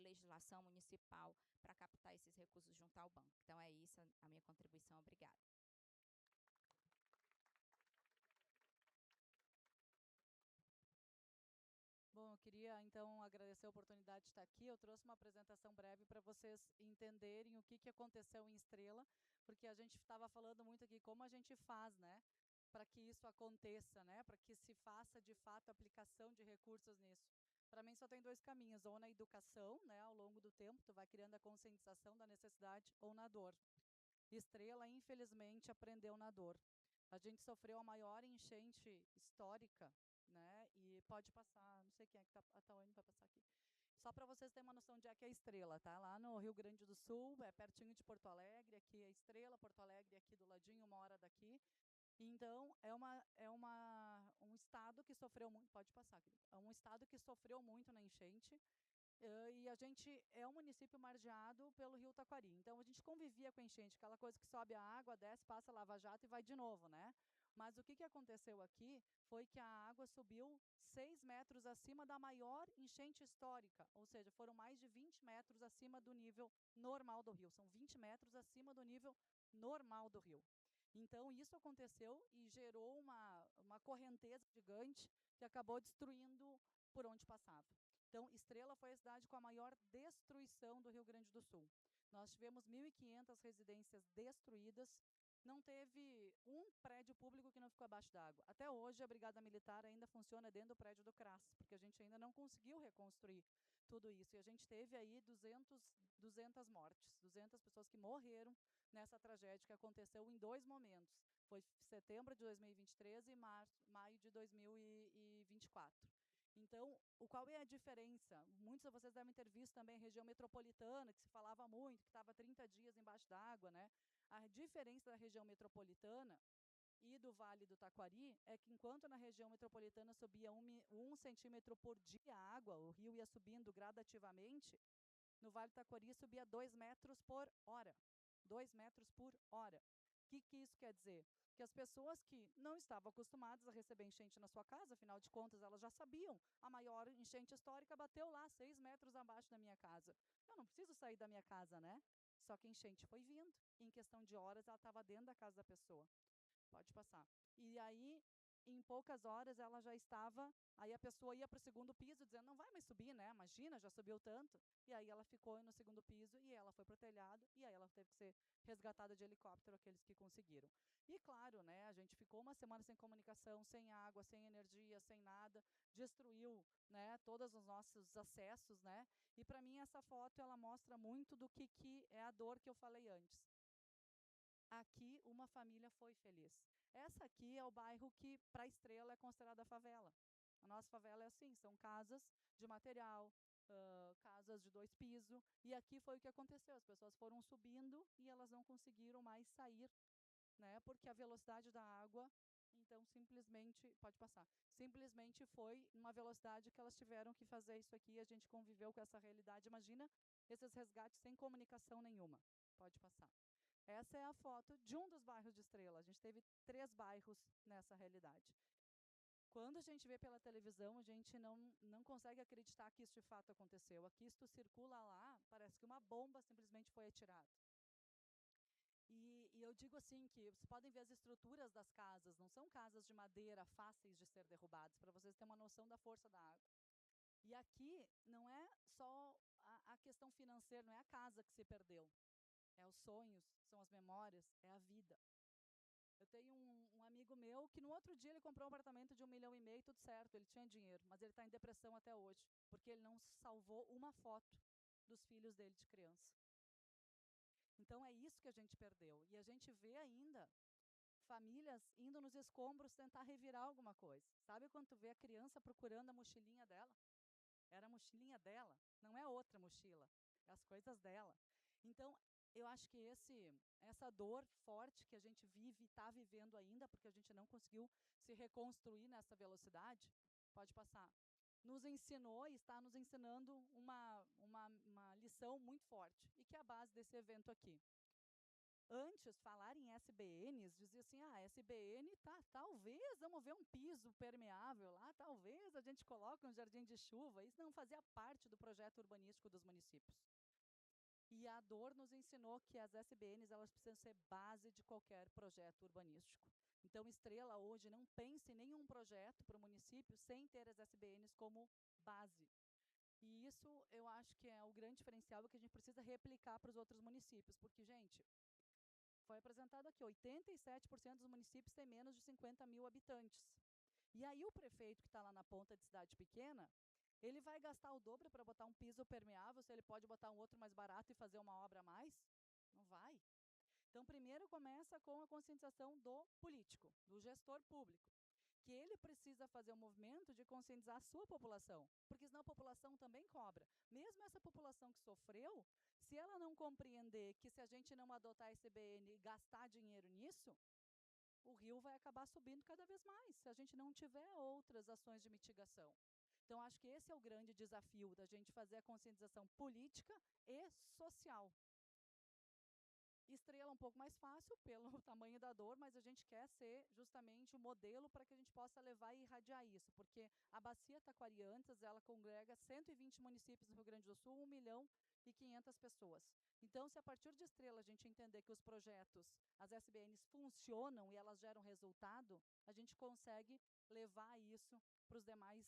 legislação municipal, para captar esses recursos junto ao banco. Então, é isso a minha contribuição. Obrigada. Bom, eu queria, então, agradecer a oportunidade de estar aqui. Eu trouxe uma apresentação breve para vocês entenderem o que aconteceu em Estrela, porque a gente estava falando muito aqui como a gente faz, né, para que isso aconteça, né, para que se faça, de fato, a aplicação de recursos nisso. para mim só tem dois caminhos, ou na educação, né, ao longo do tempo, tu vai criando a conscientização da necessidade, ou na dor. Estrela, infelizmente, aprendeu na dor. A gente sofreu a maior enchente histórica, né, e pode passar, não sei quem é que a Tawane vai passar aqui. Só para vocês terem uma noção de onde é que é a Estrela, tá? Lá no Rio Grande do Sul, é pertinho de Porto Alegre, aqui é Estrela, Porto Alegre aqui do ladinho, 1 hora daqui. Então, um estado que sofreu muito, pode passar, querido, é um estado que sofreu muito na enchente, e a gente é um município margeado pelo Rio Taquari. Então, a gente convivia com a enchente, aquela coisa que sobe a água, desce, passa lava-jato e vai de novo, né? Mas o que aconteceu aqui foi que a água subiu 6 metros acima da maior enchente histórica, ou seja, foram mais de 20 metros acima do nível normal do rio. São 20 metros acima do nível normal do rio. Então, isso aconteceu e gerou uma correnteza gigante que acabou destruindo por onde passava. Então, Estrela foi a cidade com a maior destruição do Rio Grande do Sul. Nós tivemos 1.500 residências destruídas, não teve um prédio público que não ficou abaixo d'água. Até hoje, a Brigada Militar ainda funciona dentro do prédio do CRAS, porque a gente ainda não conseguiu reconstruir tudo isso. E a gente teve aí 200 mortes, 200 pessoas que morreram nessa tragédia que aconteceu em 2 momentos. Foi setembro de 2023 e maio de 2024. Então, qual é a diferença? Muitos de vocês devem ter visto também a região metropolitana, que se falava muito, que estava 30 dias embaixo d'água, né? A diferença da região metropolitana e do Vale do Taquari é que, enquanto na região metropolitana subia 1 centímetro por dia a água, o rio ia subindo gradativamente, no Vale do Taquari subia 2 metros por hora. 2 metros por hora. O que isso quer dizer? Que as pessoas que não estavam acostumadas a receber enchente na sua casa, afinal de contas, elas já sabiam, a maior enchente histórica bateu lá, 6 metros abaixo da minha casa. Eu não preciso sair da minha casa, né? Só que a enchente foi vindo. Em questão de horas, ela estava dentro da casa da pessoa. Pode passar. E aí, em poucas horas, ela já estava... Aí a pessoa ia para o 2º piso, dizendo, não vai mais subir, né? Imagina, já subiu tanto. E aí ela ficou no 2º piso e ela foi para o telhado e aí ela teve que ser resgatada de helicóptero, aqueles que conseguiram. E claro, né, a gente ficou uma semana sem comunicação, sem água, sem energia, sem nada, destruiu, né, todos os nossos acessos, né? E para mim essa foto ela mostra muito do que é a dor que eu falei antes. Aqui uma família foi feliz. Essa aqui é o bairro que para a Estrela é considerada favela. A nossa favela é assim, são casas de material, casas de 2 pisos, e aqui foi o que aconteceu, as pessoas foram subindo e elas não conseguiram mais sair, né, porque a velocidade da água, então simplesmente, pode passar, simplesmente foi uma velocidade que elas tiveram que fazer isso aqui, a gente conviveu com essa realidade, imagina esses resgates sem comunicação nenhuma, pode passar. Essa é a foto de um dos bairros de Estrela, a gente teve 3 bairros nessa realidade. Quando a gente vê pela televisão, a gente não consegue acreditar que isso de fato aconteceu. Aqui, se tu circula lá, parece que uma bomba simplesmente foi atirada. E eu digo assim, que vocês podem ver as estruturas das casas, não são casas de madeira fáceis de ser derrubadas, para vocês terem uma noção da força da água. E aqui não é só a questão financeira, não é a casa que se perdeu. É os sonhos, são as memórias, é a vida. Eu tenho um amigo meu que no outro dia ele comprou um apartamento de 1,5 milhão, tudo certo, ele tinha dinheiro, mas ele está em depressão até hoje, porque ele não salvou uma foto dos filhos dele de criança. Então é isso que a gente perdeu. E a gente vê ainda famílias indo nos escombros tentar revirar alguma coisa. Sabe quando tu vê a criança procurando a mochilinha dela? Era a mochilinha dela, não é outra mochila, é as coisas dela. Então, eu acho que essa dor forte que a gente vive e está vivendo ainda, porque a gente não conseguiu se reconstruir nessa velocidade, pode passar, nos ensinou e está nos ensinando uma lição muito forte, e que é a base desse evento aqui. Antes, falar em SBNs, dizia assim, SBN, talvez, vamos ver um piso permeável lá, talvez a gente coloque um jardim de chuva, isso não fazia parte do projeto urbanístico dos municípios. E a dor nos ensinou que as SBNs elas precisam ser base de qualquer projeto urbanístico. Então, Estrela hoje não pensa em nenhum projeto para o município sem ter as SBNs como base. E isso eu acho que é o grande diferencial que a gente precisa replicar para os outros municípios, porque, gente, foi apresentado aqui, 87% dos municípios têm menos de 50 mil habitantes. E aí o prefeito que está lá na ponta de cidade pequena, Ele vai gastar o dobro para botar um piso permeável, se ele pode botar um outro mais barato e fazer uma obra a mais? Não vai. Então, primeiro começa com a conscientização do político, do gestor público, que ele precisa fazer um movimento de conscientizar a sua população, porque senão a população também cobra. Mesmo essa população que sofreu, se ela não compreender que se a gente não adotar esse BN e gastar dinheiro nisso, o rio vai acabar subindo cada vez mais, se a gente não tiver outras ações de mitigação. Então, acho que esse é o grande desafio da gente fazer a conscientização política e social. Estrela um pouco mais fácil pelo tamanho da dor, mas a gente quer ser justamente o modelo para que a gente possa levar e irradiar isso, porque a Bacia Taquariantas, ela congrega 120 municípios no Rio Grande do Sul, 1.500.000 pessoas. Então, se a partir de Estrela a gente entender que os projetos, as SBNs funcionam e elas geram resultado, a gente consegue levar isso para os demais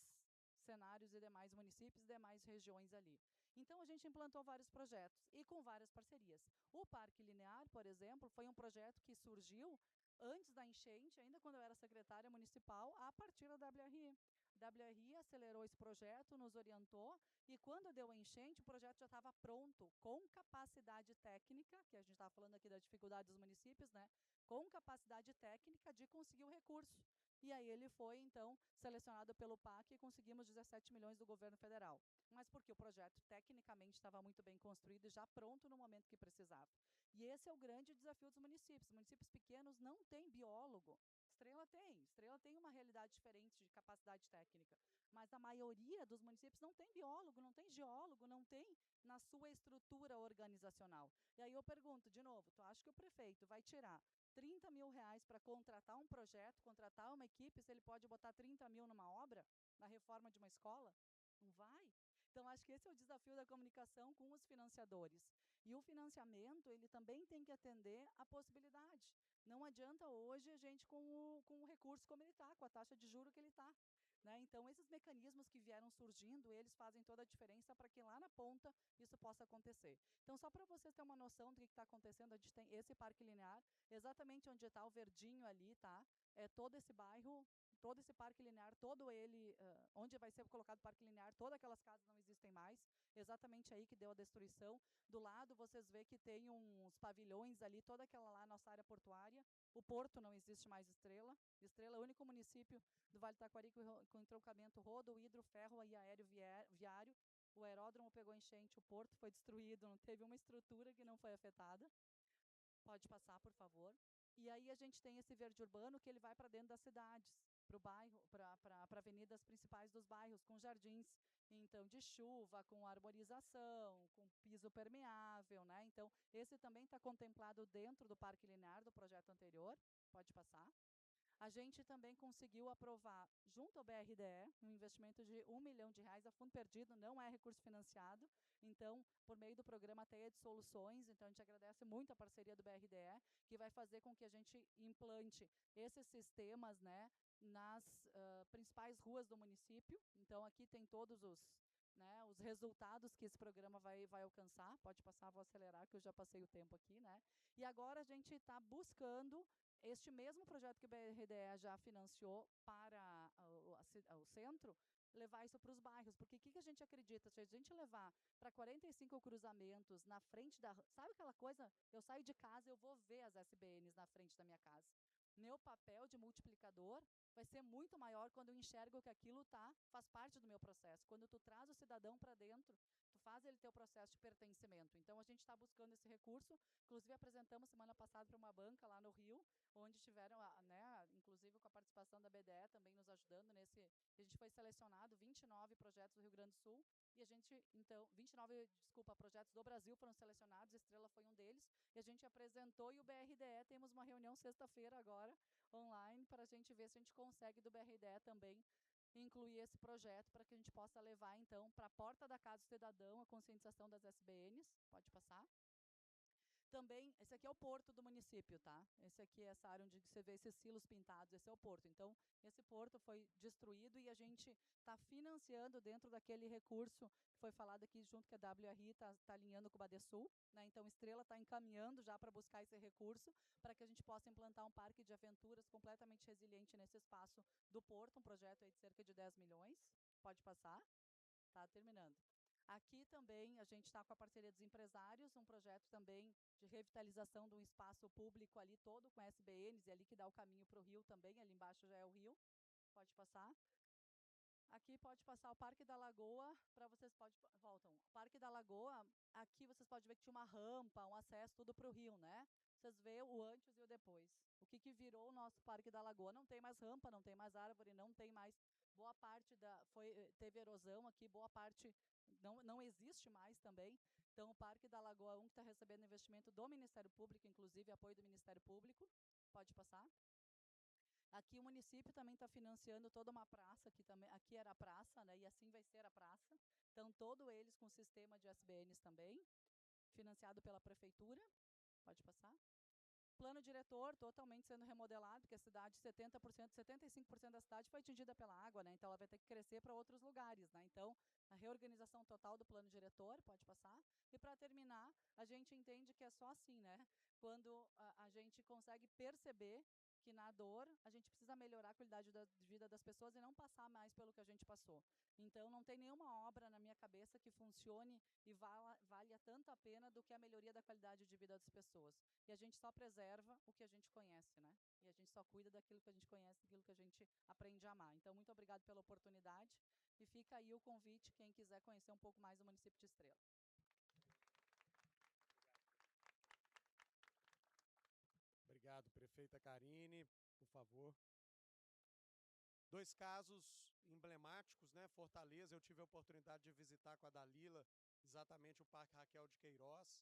cenários e demais municípios e demais regiões ali. Então, a gente implantou vários projetos e com várias parcerias. O Parque Linear, por exemplo, foi um projeto que surgiu antes da enchente, ainda quando eu era secretária municipal, a partir da WRI. A WRI acelerou esse projeto, nos orientou, e quando deu a enchente, o projeto já estava pronto, com capacidade técnica, que a gente estava falando aqui da dificuldade dos municípios, né? Com capacidade técnica de conseguir o recurso. E aí ele foi, então, selecionado pelo PAC e conseguimos 17 milhões do governo federal. Mas porque o projeto tecnicamente estava muito bem construído e já pronto no momento que precisava. E esse é o grande desafio dos municípios. Municípios pequenos não têm biólogo. Estrela tem uma realidade diferente de capacidade técnica, mas a maioria dos municípios não tem biólogo, não tem geólogo, não tem na sua estrutura organizacional. E aí eu pergunto, de novo, tu acha que o prefeito vai tirar 30 mil reais para contratar um projeto, contratar uma equipe, se ele pode botar 30 mil numa obra, na reforma de uma escola? Não vai. Então, acho que esse é o desafio da comunicação com os financiadores. E o financiamento, ele também tem que atender à possibilidade. Não adianta hoje a gente com o recurso como ele está, com a taxa de juro que ele está. Né? Então, esses mecanismos que vieram surgindo, eles fazem toda a diferença para que lá na ponta isso possa acontecer. Então, só para vocês terem uma noção do que está acontecendo, a gente tem esse parque linear, exatamente onde está o verdinho ali, tá? É todo esse bairro, todo esse parque linear, todo ele, onde vai ser colocado o parque linear, todas aquelas casas não existem mais, exatamente aí que deu a destruição. Do lado, vocês vê que tem uns pavilhões ali, toda aquela lá, nossa área portuária. O porto não existe mais Estrela. Estrela é o único município do Vale do Taquari com entroncamento rodo, hidro, ferro e aéreo viário. O aeródromo pegou enchente, o porto foi destruído, não teve uma estrutura que não foi afetada. Pode passar, por favor. E aí a gente tem esse verde urbano que ele vai para dentro das cidades, para o bairro, para avenidas principais dos bairros, com jardins, então, de chuva, com arborização, com piso permeável, né? Então, esse também está contemplado dentro do Parque Linear do projeto anterior. Pode passar. A gente também conseguiu aprovar, junto ao BRDE, um investimento de R$1 milhão a fundo perdido, não é recurso financiado, então, por meio do programa Teia de Soluções, então a gente agradece muito a parceria do BRDE, que vai fazer com que a gente implante esses sistemas, né, nas principais ruas do município. Então, aqui tem todos os resultados que esse programa vai alcançar. Pode passar, vou acelerar, que eu já passei o tempo aqui, né? E agora a gente está buscando este mesmo projeto que o BRDE já financiou para o centro, levar isso para os bairros, porque o que a gente acredita? Se a gente levar para 45 cruzamentos na frente da... Sabe aquela coisa? Eu saio de casa, eu vou ver as SBNs na frente da minha casa. Meu papel de multiplicador vai ser muito maior quando eu enxergo que aquilo faz parte do meu processo. Quando tu traz o cidadão para dentro, tu faz ele ter o processo de pertencimento. Então, a gente está buscando esse recurso. Inclusive, apresentamos semana passada para uma banca lá no Rio, onde tiveram, inclusive com a participação da BDE também nos ajudando nesse... A gente foi selecionado 29 projetos do Rio Grande do Sul, e a gente, então, 29, projetos do Brasil foram selecionados, Estrela foi um deles, e a gente apresentou, e o BRDE, temos uma reunião sexta-feira agora, online, para a gente ver se a gente consegue do BRDE também incluir esse projeto para que a gente possa levar, então, para a porta da casa do cidadão a conscientização das SBNs. Pode passar. Também, esse aqui é o porto do município, tá? Esse aqui é essa área onde você vê esses silos pintados, esse é o porto. Então, esse porto foi destruído e a gente está financiando dentro daquele recurso que foi falado aqui junto que a WRI está alinhando com o Badesul, né? Então, Estrela está encaminhando já para buscar esse recurso para que a gente possa implantar um parque de aventuras completamente resiliente nesse espaço do porto, um projeto aí de cerca de 10 milhões. Pode passar. Tá terminando. Aqui também a gente está com a parceria dos empresários, um projeto também de revitalização de um espaço público ali todo com SBNs, e ali que dá o caminho para o rio também, ali embaixo já é o rio. Pode passar. Aqui pode passar o Parque da Lagoa, para vocês voltam. O Parque da Lagoa, aqui vocês podem ver que tinha uma rampa, um acesso tudo para o rio, né? Vocês veem o antes e o depois. O que virou o nosso Parque da Lagoa? Não tem mais rampa, não tem mais árvore, não tem mais. Boa parte teve erosão aqui, boa parte não existe mais também. Então, o Parque da Lagoa 1, que está recebendo investimento do Ministério Público, inclusive apoio do Ministério Público. Pode passar. Aqui o município também está financiando toda uma praça, aqui era a praça, né, e assim vai ser a praça. Então, todos eles com sistema de SBNs também, financiado pela prefeitura. Pode passar. Plano diretor totalmente sendo remodelado, porque a cidade, 70%, 75% da cidade foi atingida pela água, né, então ela vai ter que crescer para outros lugares, né. Então, a reorganização total do plano diretor, pode passar. E para terminar, a gente entende que é só assim, né, quando a gente consegue perceber que na dor a gente precisa melhorar a qualidade de vida das pessoas e não passar mais pelo que a gente passou. Então, não tem nenhuma obra na minha cabeça que funcione e valha tanto a pena do que a melhoria da qualidade de vida das pessoas. E a gente só preserva o que a gente conhece, né? E a gente só cuida daquilo que a gente conhece, daquilo que a gente aprende a amar. Então, muito obrigado pela oportunidade e fica aí o convite, quem quiser conhecer um pouco mais do município de Estrela. Obrigado, prefeita Karine, por favor. 2 casos emblemáticos, né? Fortaleza, eu tive a oportunidade de visitar com a Dalila exatamente o Parque Raquel de Queiroz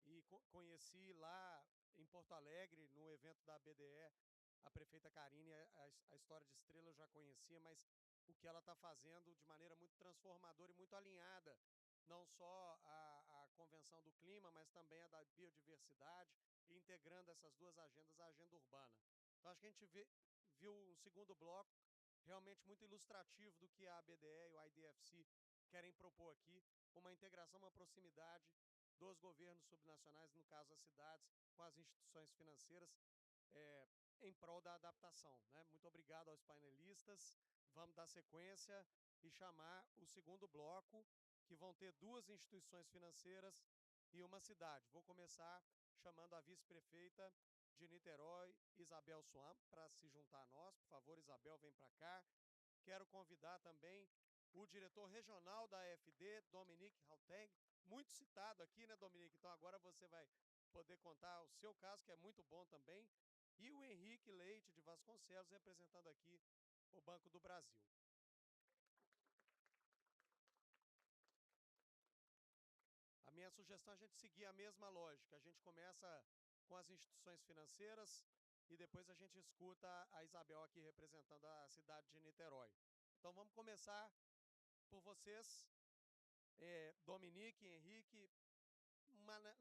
e conheci lá em Porto Alegre, no evento da BDE, a prefeita Karine, a história de Estrela eu já conhecia, mas o que ela está fazendo de maneira muito transformadora e muito alinhada, não só a Convenção do Clima, mas também a da biodiversidade, integrando essas duas agendas, a agenda urbana. Então, acho que a gente viu um segundo bloco realmente muito ilustrativo do que a BDE e o IDFC querem propor aqui, uma integração, uma proximidade dos governos subnacionais, no caso as cidades, com as instituições financeiras, em prol da adaptação, né? Muito obrigado aos painelistas. Vamos dar sequência e chamar o segundo bloco, que vão ter 2 instituições financeiras e uma cidade. Vou começar chamando a vice-prefeita de Niterói, Isabel Suam, para se juntar a nós. Por favor, Isabel, vem para cá. Quero convidar também o diretor regional da AFD, Dominique Halteg, muito citado aqui, né, Dominique? Então agora você vai poder contar o seu caso, que é muito bom também. E o Henrique Leite de Vasconcelos, representando aqui o Banco do Brasil. A minha sugestão é a gente seguir a mesma lógica. A gente começa com as instituições financeiras e depois a gente escuta a Isabel aqui representando a cidade de Niterói. Então vamos começar por vocês, Dominique e Henrique,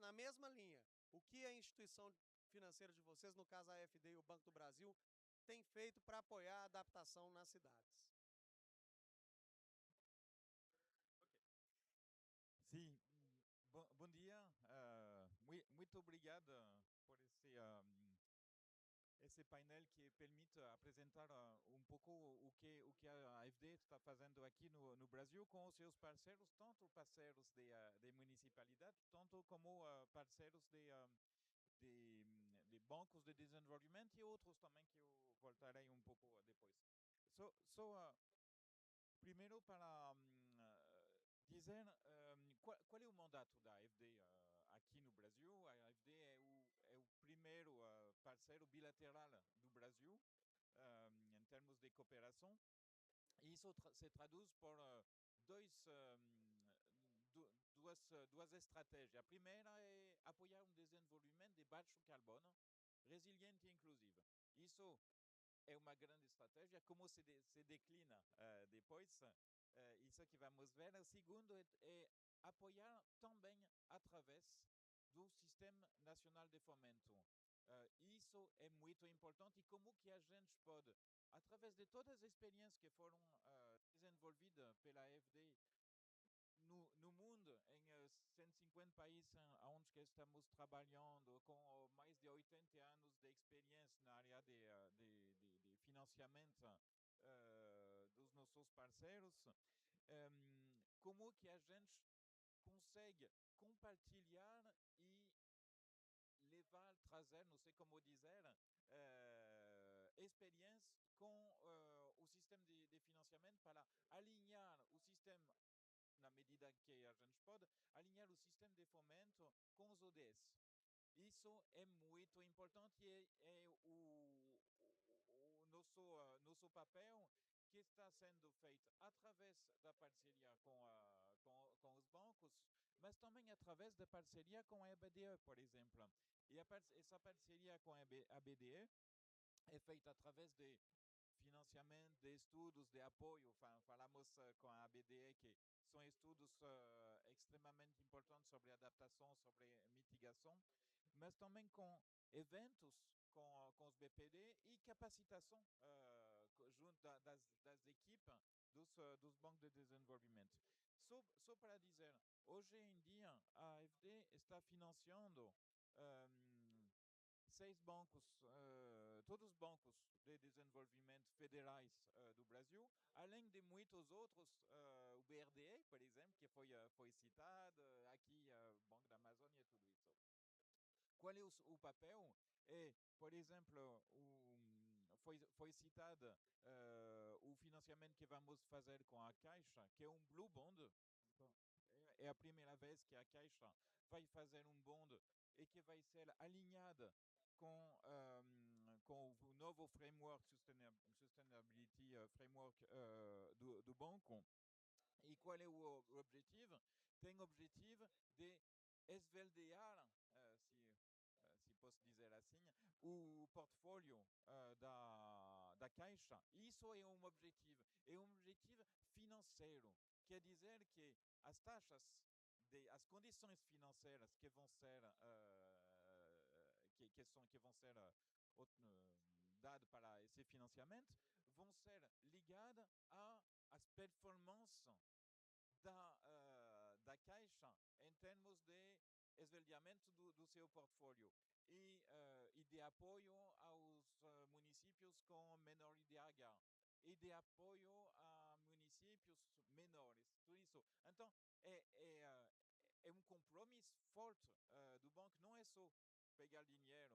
na mesma linha. O que a instituição financeira de vocês, no caso a AFD e o Banco do Brasil, tem feito para apoiar a adaptação nas cidades? Okay. Sim, bom dia. Muito obrigado por esse painel que permite apresentar um pouco o que a AFD está fazendo aqui no Brasil com os seus parceiros, tanto parceiros de municipalidade, tanto como parceiros de bancos de desenvolvimento e outros também que eu voltarei um pouco depois. Primeiro para dizer qual é o mandato da AFD aqui no Brasil. A AFD é o primeiro parceiro bilateral do Brasil em termos de cooperação. E isso se traduz por duas estratégias. A primeira é apoiar um desenvolvimento de baixo carbono, resiliente e inclusivo. Isso é uma grande estratégia. Como se declina depois, isso que vamos ver. O segundo é apoiar também através do Sistema Nacional de Fomento. Isso é muito importante. E como que a gente pode, através de todas as experiências que foram desenvolvidas pela AFD no mundo, em 150 países onde estamos trabalhando, com mais de 80 anos de experiência na área de financiamento dos nossos parceiros, que a gente consegue compartilhar e levar, trazer, não sei como dizer, experiência com o sistema de financiamento para alinhar o sistema, na medida que a gente pode, alinhar o sistema de fomento com os ODS. Isso é muito importante e é o nosso papel que está sendo feito através da parceria com os bancos, mas também através da parceria com a BDE, por exemplo. E essa parceria com a BDE é feita através de financiamento de estudos de apoio. Falamos com a BDE que são estudos extremamente importantes sobre adaptação, sobre mitigação, mas também com eventos com os BPD e capacitação junto das equipes dos bancos de desenvolvimento. Só para dizer, hoje em dia a AFD está financiando 6 bancos, todos os bancos de desenvolvimento federais do Brasil, além de muitos outros, o BRDE, por exemplo, que foi citado, aqui o Banco da Amazônia e tudo isso. Qual é o papel? Por exemplo, foi citado o financiamento que vamos fazer com a Caixa, que é um Blue Bond. Então, é a primeira vez que a Caixa vai fazer um bond e que vai ser alinhada com o novo framework, Sustainability Framework do banco. E qual é o objetivo? Tem o objetivo de esvaziar, se posso dizer assim, o portfólio da Caixa. Isso é um objetivo. É um objetivo financeiro. Quer dizer que as taxas, as condições financeiras que vão ser dadas para esse financiamento vão ser ligadas às performances da Caixa em termos de esvaziamento do seu portfólio e de apoio aos municípios com menor IDH e de apoio a municípios menores, tudo isso. Então, é um compromisso forte do banco, não é só pegar dinheiro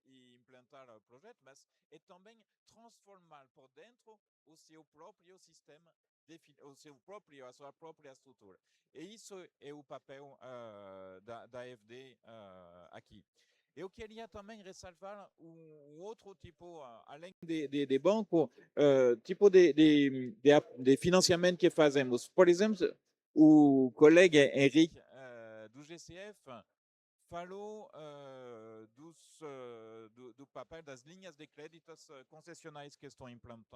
e implantar o projeto, mas é também transformar por dentro o seu próprio sistema, a sua própria estrutura. E isso é o papel da AFD aqui. Eu queria também ressalvar um outro tipo, além de banco, tipo de financiamento que fazemos. Por exemplo, o colega Henrique do GCF falou do papel das linhas de créditos concessionais que estão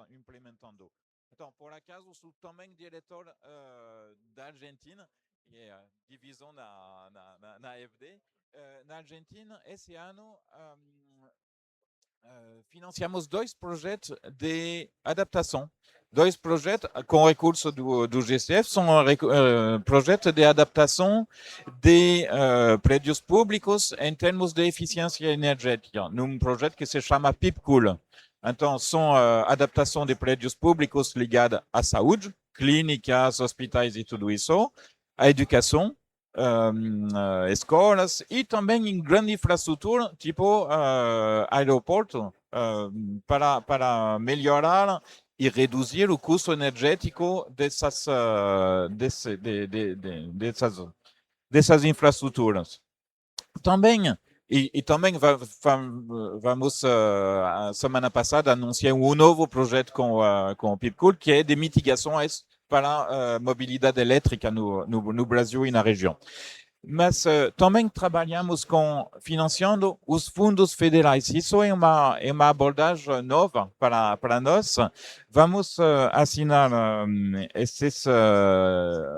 implementando. Então, por acaso, sou também diretor da Argentina, que é a divisão na AFD. Na Argentina, esse ano, financiamos 2 projetos de adaptação. 2 projetos com recurso do GCF, são projetos de adaptação de prédios públicos em termos de eficiência energética, num projeto que se chama PIPCool. Então, são adaptação de prédios públicos ligados à saúde, clínicas, hospitais e tudo isso, à educação, escolas e também em grande infraestrutura, tipo aeroporto, para melhorar e reduzir o custo energético dessas dessas infraestruturas. Também e também vamos a semana passada anunciar um novo projeto com o PIPCool, que é de mitigações para a mobilidade elétrica no Brasil e na região. Mas também trabalhamos financiando os fundos federais. Isso é uma abordagem nova para nós. Vamos assinar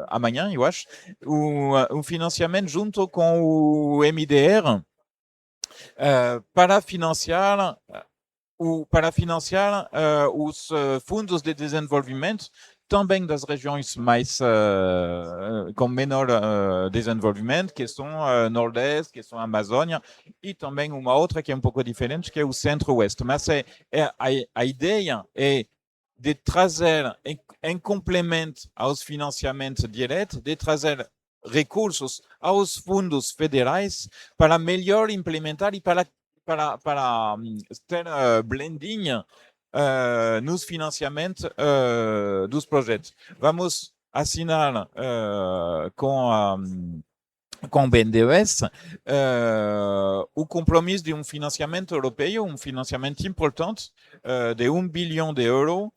amanhã, eu acho, um financiamento junto com o MDR para financiar os fundos de desenvolvimento também das regiões mais com menor desenvolvimento, que são Nordeste, que são Amazônia, e também uma outra que é um pouco diferente, que é o Centro-Oeste. Mas a ideia é de trazer, em complemento aos financiamentos diretos, de trazer recursos aos fundos federais para melhor implementar e para ter blending nos financiamentos dos projetos. Vamos assinar com o BNDES o compromisso de um financiamento europeu, um financiamento importante de 1 bilhão de euros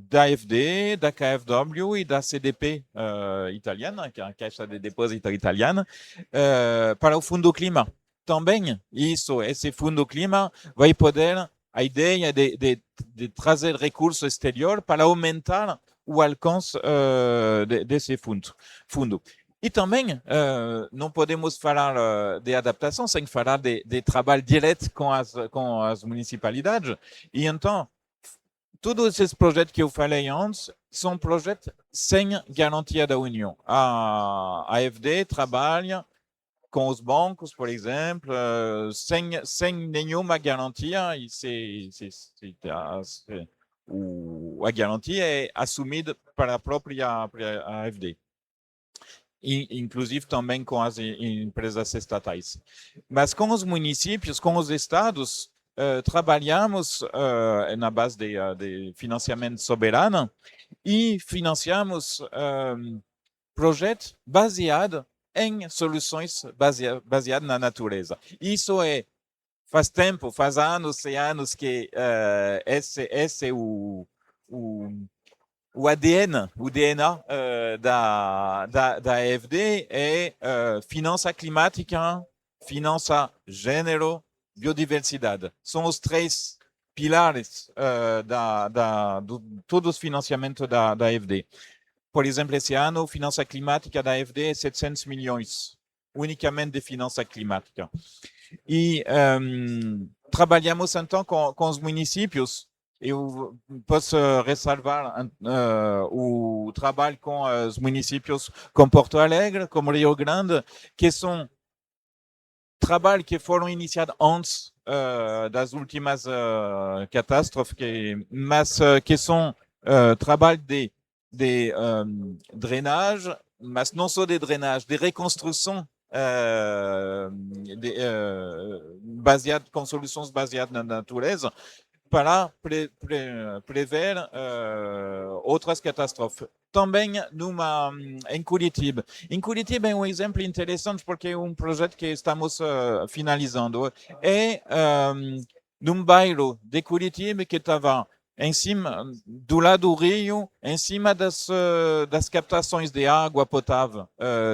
da AFD, da KfW e da CDP italiana, que é a Caixa de Depósito italiana, para o Fundo Clima. Também esse Fundo Clima vai poder, a ideia de trazer recursos exterior para aumentar o alcance desse fundo. E também não podemos falar de adaptação sem falar de trabalho direto com as municipalidades. E então, todos esses projetos que eu falei antes são projetos sem garantia da União. A AFD trabalha com os bancos, por exemplo, sem nenhuma garantia, e a garantia é assumida para a própria AFD. Inclusive também com as empresas estatais. Mas com os municípios, com os estados, trabalhamos na base de financiamento soberano e financiamos projetos baseados em soluções baseadas na natureza. Isso faz anos e anos que esse é o ADN, o DNA da AFD é finança climática, finança gênero, biodiversidade. São os 3 pilares de todos os financiamentos da AFD. Por exemplo, esse ano, finança climática da AFD é 700 milhões, unicamente de finança climática. E trabalhamos então com os municípios. Eu posso ressalvar o trabalho com os municípios como Porto Alegre, como Rio Grande, que são trabalhos que foram iniciados antes das últimas catástrofes, mas que são trabalhos de drenagem, mas não só de drenagem, de reconstrução com soluções baseadas na natureza, para prever outras catástrofes. Também em Curitiba. Em Curitiba é um exemplo interessante porque é um projeto que estamos finalizando. É num bairro de Curitiba que estava em cima, do lado do rio, em cima das captações de água potável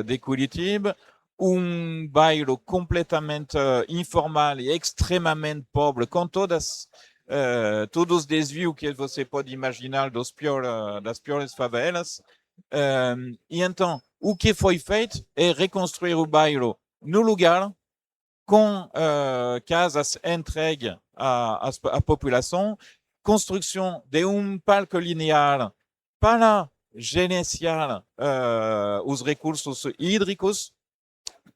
de Curitiba, um bairro completamente informal e extremamente pobre, com todos os desvios que você pode imaginar das piores favelas. E então, o que foi feito é reconstruir o bairro no lugar, com casas entregues à população, construção de um parque linear para gerenciar os recursos hídricos,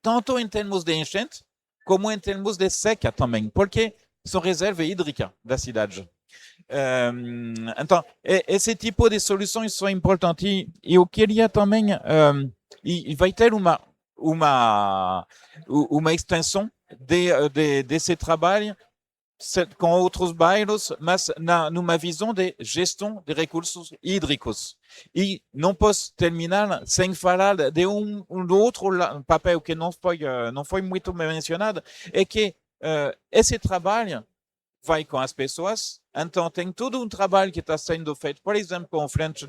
tanto em termos de enchente, como em termos de seca também, porque são reserva hídrica da cidade. Então, esse tipo de soluções são importantes. E eu queria também, e vai ter uma extensão desse trabalho com outros bairros, mas numa visão de gestão de recursos hídricos. E não posso terminar sem falar de um outro papel que não foi muito mencionado, é que esse trabalho vai com as pessoas. Então, tem todo um trabalho que está sendo feito, por exemplo, com frente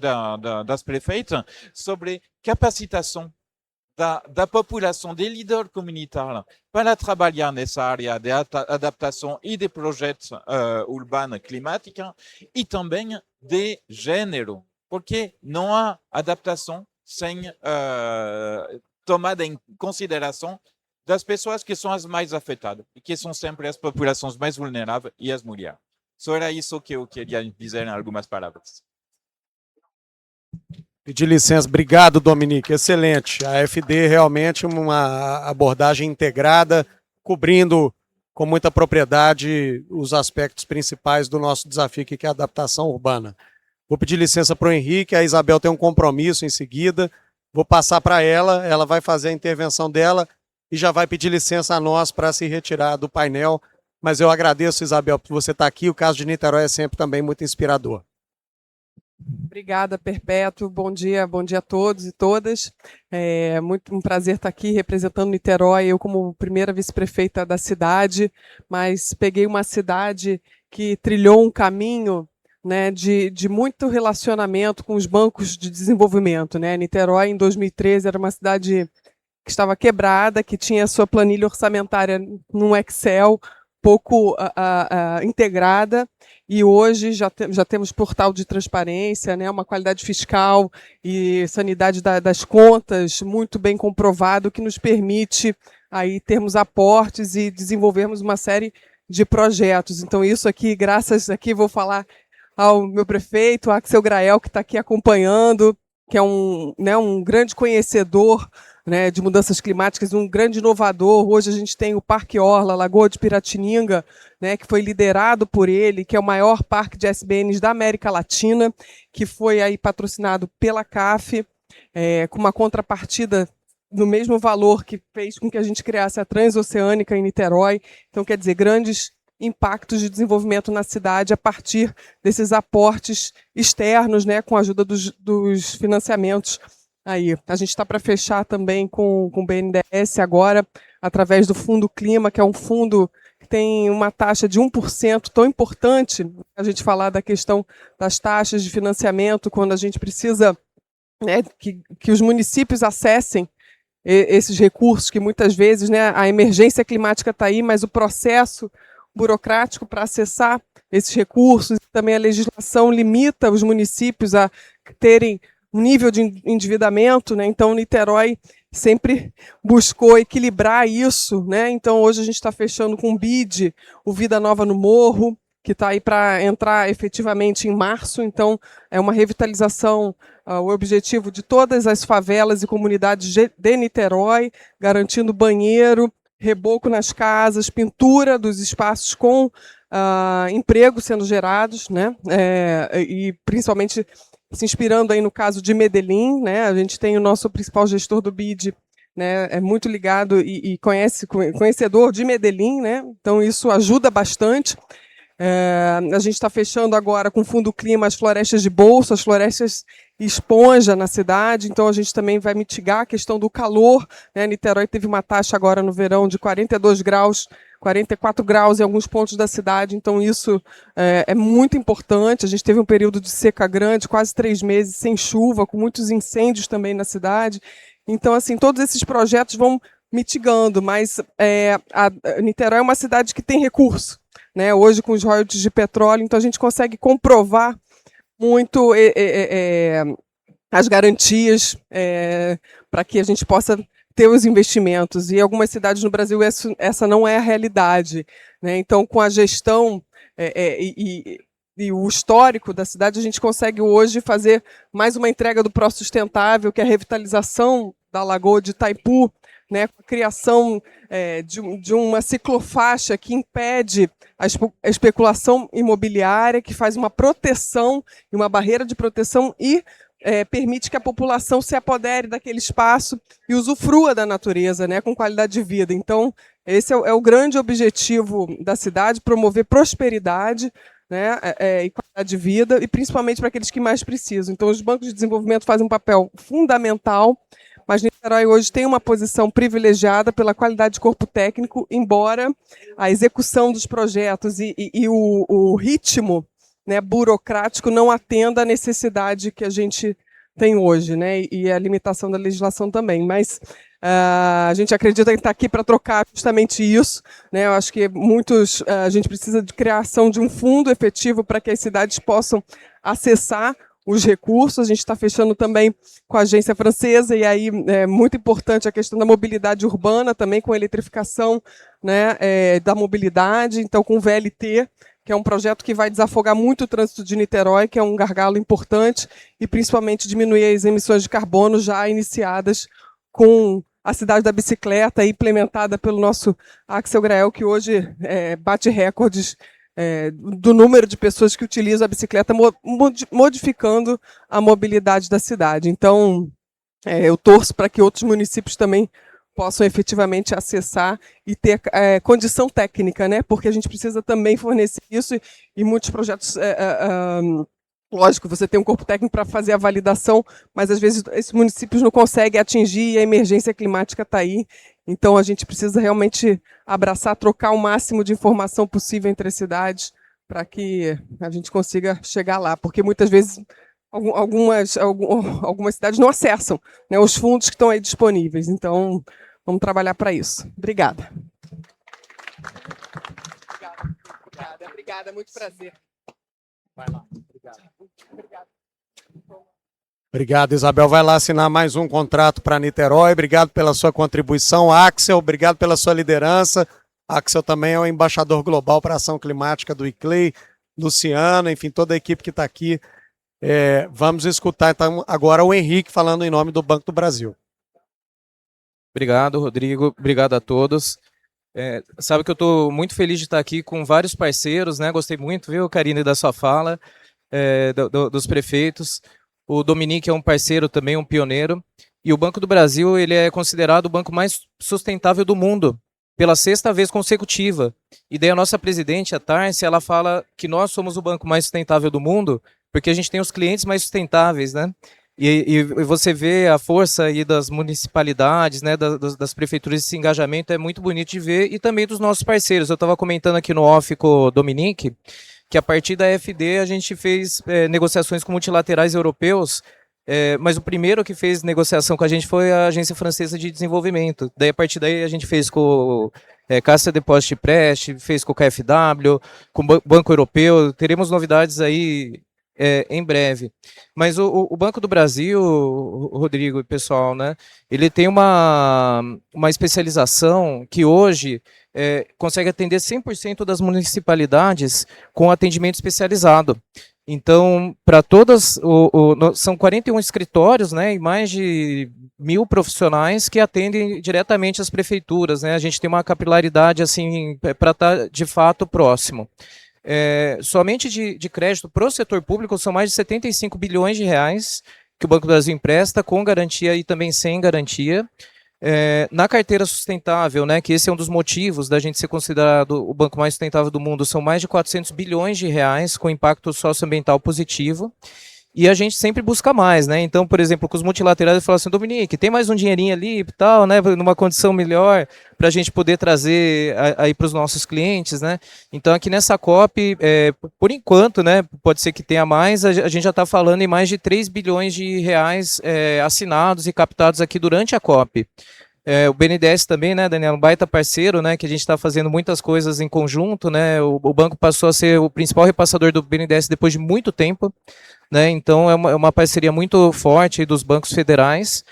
das prefeitas, sobre capacitação da população, de líderes comunitários, para trabalhar nessa área de adaptação e de projetos urbanos climáticos, e também de gênero, porque não há adaptação sem tomada em consideração das pessoas que são as mais afetadas, e que são sempre as populações mais vulneráveis e as mulheres. Só era isso que eu queria dizer em algumas palavras. Pedir licença. Obrigado, Dominique. Excelente. A AFD realmente uma abordagem integrada, cobrindo com muita propriedade os aspectos principais do nosso desafio aqui, que é a adaptação urbana. Vou pedir licença para o Henrique, a Isabel tem um compromisso em seguida. Vou passar para ela, ela vai fazer a intervenção dela e já vai pedir licença a nós para se retirar do painel. Mas eu agradeço, Isabel, por você estar aqui. O caso de Niterói é sempre também muito inspirador. Obrigada, Perpétuo. Bom dia a todos e todas. É muito um prazer estar aqui representando Niterói, eu como primeira vice-prefeita da cidade, mas peguei uma cidade que trilhou um caminho, né, de muito relacionamento com os bancos de desenvolvimento, né? Niterói, em 2013, era uma cidade que estava quebrada, que tinha sua planilha orçamentária num Excel pouco integrada, e hoje já temos portal de transparência, né, uma qualidade fiscal e sanidade das contas muito bem comprovado, que nos permite aí termos aportes e desenvolvermos uma série de projetos. Então isso aqui, graças aqui, vou falar ao meu prefeito, Axel Grael, que está aqui acompanhando, que é um grande conhecedor, né, de mudanças climáticas, um grande inovador. Hoje a gente tem o Parque Orla, Lagoa de Piratininga, né, que foi liderado por ele, que é o maior parque de SBNs da América Latina, que foi aí patrocinado pela CAF, com uma contrapartida no mesmo valor que fez com que a gente criasse a Transoceânica em Niterói. Então, quer dizer, grandes impactos de desenvolvimento na cidade a partir desses aportes externos, né, com a ajuda dos financiamentos. Aí, a gente está para fechar também com o BNDES agora, através do Fundo Clima, que é um fundo que tem uma taxa de 1%, tão importante a gente falar da questão das taxas de financiamento, quando a gente precisa, né, que os municípios acessem esses recursos, que muitas vezes, né, a emergência climática está aí, mas o processo burocrático para acessar esses recursos, também a legislação limita os municípios a terem um nível de endividamento, né? Então Niterói sempre buscou equilibrar isso, né? Então hoje a gente está fechando com o BID, o Vida Nova no Morro, que está aí para entrar efetivamente em março. Então é uma revitalização, o objetivo de todas as favelas e comunidades de Niterói, garantindo banheiro, reboco nas casas, pintura dos espaços com empregos sendo gerados, né? E principalmente se inspirando aí no caso de Medellín, né? A gente tem o nosso principal gestor do BID, né? É muito ligado e conhecedor de Medellín, né? Então isso ajuda bastante. A gente está fechando agora com o Fundo Clima as florestas de bolso, as florestas esponja na cidade, então a gente também vai mitigar a questão do calor, né? Niterói teve uma taxa agora no verão de 42 graus, 44 graus em alguns pontos da cidade, então isso é muito importante. A gente teve um período de seca grande, quase 3 meses sem chuva, com muitos incêndios também na cidade. Então, assim, todos esses projetos vão mitigando, mas a Niterói é uma cidade que tem recurso, né? Hoje, com os royalties de petróleo, então a gente consegue comprovar muito as garantias para que a gente possa ter os investimentos. E em algumas cidades no Brasil essa não é a realidade, né? Então, com a gestão e o histórico da cidade, a gente consegue hoje fazer mais uma entrega do Pró Sustentável, que é a revitalização da Lagoa de Itaipu, né, com a criação de uma ciclofaixa que impede a especulação imobiliária, que faz uma proteção e uma barreira de proteção e permite que a população se apodere daquele espaço e usufrua da natureza, né, com qualidade de vida. Então, esse é o grande objetivo da cidade, promover prosperidade, né, e qualidade de vida, e principalmente para aqueles que mais precisam. Então, os bancos de desenvolvimento fazem um papel fundamental, mas Niterói hoje tem uma posição privilegiada pela qualidade de corpo técnico, embora a execução dos projetos e o ritmo, né, burocrático não atenda à necessidade que a gente tem hoje, né, e a limitação da legislação também. Mas a gente acredita que está aqui para trocar justamente isso, né? Eu acho que a gente precisa de criação de um fundo efetivo para que as cidades possam acessar os recursos. A gente está fechando também com a agência francesa, e aí é muito importante a questão da mobilidade urbana, também com a eletrificação, né, da mobilidade, então com o VLT, que é um projeto que vai desafogar muito o trânsito de Niterói, que é um gargalo importante, e principalmente diminuir as emissões de carbono já iniciadas com a cidade da bicicleta, implementada pelo nosso Axel Grael, que hoje bate recordes do número de pessoas que utilizam a bicicleta, modificando a mobilidade da cidade. Então, eu torço para que outros municípios também possam efetivamente acessar e ter condição técnica, né? Porque a gente precisa também fornecer isso e muitos projetos... lógico, você tem um corpo técnico para fazer a validação, mas às vezes esses municípios não conseguem atingir e a emergência climática está aí. Então a gente precisa realmente abraçar, trocar o máximo de informação possível entre as cidades para que a gente consiga chegar lá. Porque muitas vezes algumas cidades não acessam, né, os fundos que estão aí disponíveis. Então vamos trabalhar para isso. Obrigada. Obrigada, muito prazer. Vai lá. Obrigado. Obrigado, Isabel. Vai lá assinar mais um contrato para Niterói. Obrigado pela sua contribuição. Axel, obrigado pela sua liderança. Axel também é o embaixador global para a ação climática do ICLEI. Luciano, enfim, toda a equipe que está aqui. Vamos escutar então agora o Henrique falando em nome do Banco do Brasil. Obrigado, Rodrigo. Obrigado a todos. Sabe que eu estou muito feliz de estar aqui com vários parceiros, né? Gostei muito, viu, Karine, da sua fala, dos prefeitos. O Dominique é um parceiro também, um pioneiro. E o Banco do Brasil, ele é considerado o banco mais sustentável do mundo, pela 6ª vez consecutiva. E daí a nossa presidente, a Tarsi, ela fala que nós somos o banco mais sustentável do mundo, porque a gente tem os clientes mais sustentáveis, né? E você vê a força aí das municipalidades, né, das prefeituras, esse engajamento é muito bonito de ver, e também dos nossos parceiros. Eu estava comentando aqui no off com o Dominique, que a partir da FD a gente fez negociações com multilaterais europeus, mas o primeiro que fez negociação com a gente foi a Agência Francesa de Desenvolvimento. Daí, a partir daí a gente fez com Caixa de Depósito e Preste, fez com o KfW, com o Banco Europeu. Teremos novidades aí em breve. Mas o Banco do Brasil, Rodrigo e pessoal, né, ele tem uma especialização que hoje consegue atender 100% das municipalidades com atendimento especializado. Então, para todas, são 41 escritórios, né, e mais de 1.000 profissionais que atendem diretamente as prefeituras, né. A gente tem uma capilaridade assim para estar de fato próximo. Somente de crédito para o setor público são mais de 75 bilhões de reais que o Banco do Brasil empresta, com garantia e também sem garantia. Na carteira sustentável, né, que esse é um dos motivos da gente ser considerado o banco mais sustentável do mundo, são mais de 400 bilhões de reais com impacto socioambiental positivo. E a gente sempre busca mais, né? Então, por exemplo, com os multilaterais, eu falo assim, Dominique, tem mais um dinheirinho ali e tal, né? Numa condição melhor para a gente poder trazer aí para os nossos clientes, né? Então, aqui nessa COP, por enquanto, né? Pode ser que tenha mais, a gente já está falando em mais de 3 bilhões de reais assinados e captados aqui durante a COP. O BNDES também, né, Daniel, um baita parceiro, né, que a gente está fazendo muitas coisas em conjunto, né? O banco passou a ser o principal repassador do BNDES depois de muito tempo. Né, então é uma parceria muito forte dos bancos federais,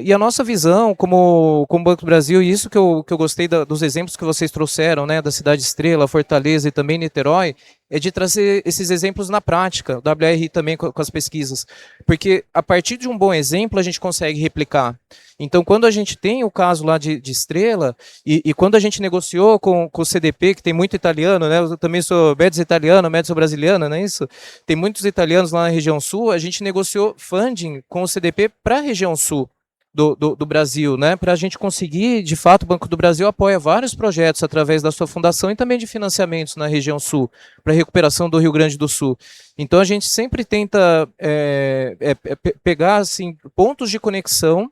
e a nossa visão como Banco do Brasil, e isso que eu gostei dos exemplos que vocês trouxeram, né, da Cidade Estrela, Fortaleza e também Niterói, é de trazer esses exemplos na prática, o WRI também com as pesquisas, porque a partir de um bom exemplo a gente consegue replicar. Então, quando a gente tem o caso lá de Estrela, e quando a gente negociou com o CDP, que tem muito italiano, né? Eu também sou médio italiano, médio brasiliano, não é isso? Tem muitos italianos lá na região sul, a gente negociou funding com o CDP para a região sul do Brasil, né? Para a gente conseguir, de fato, o Banco do Brasil apoia vários projetos através da sua fundação e também de financiamentos na região sul, para a recuperação do Rio Grande do Sul. Então, a gente sempre tenta pegar assim, pontos de conexão,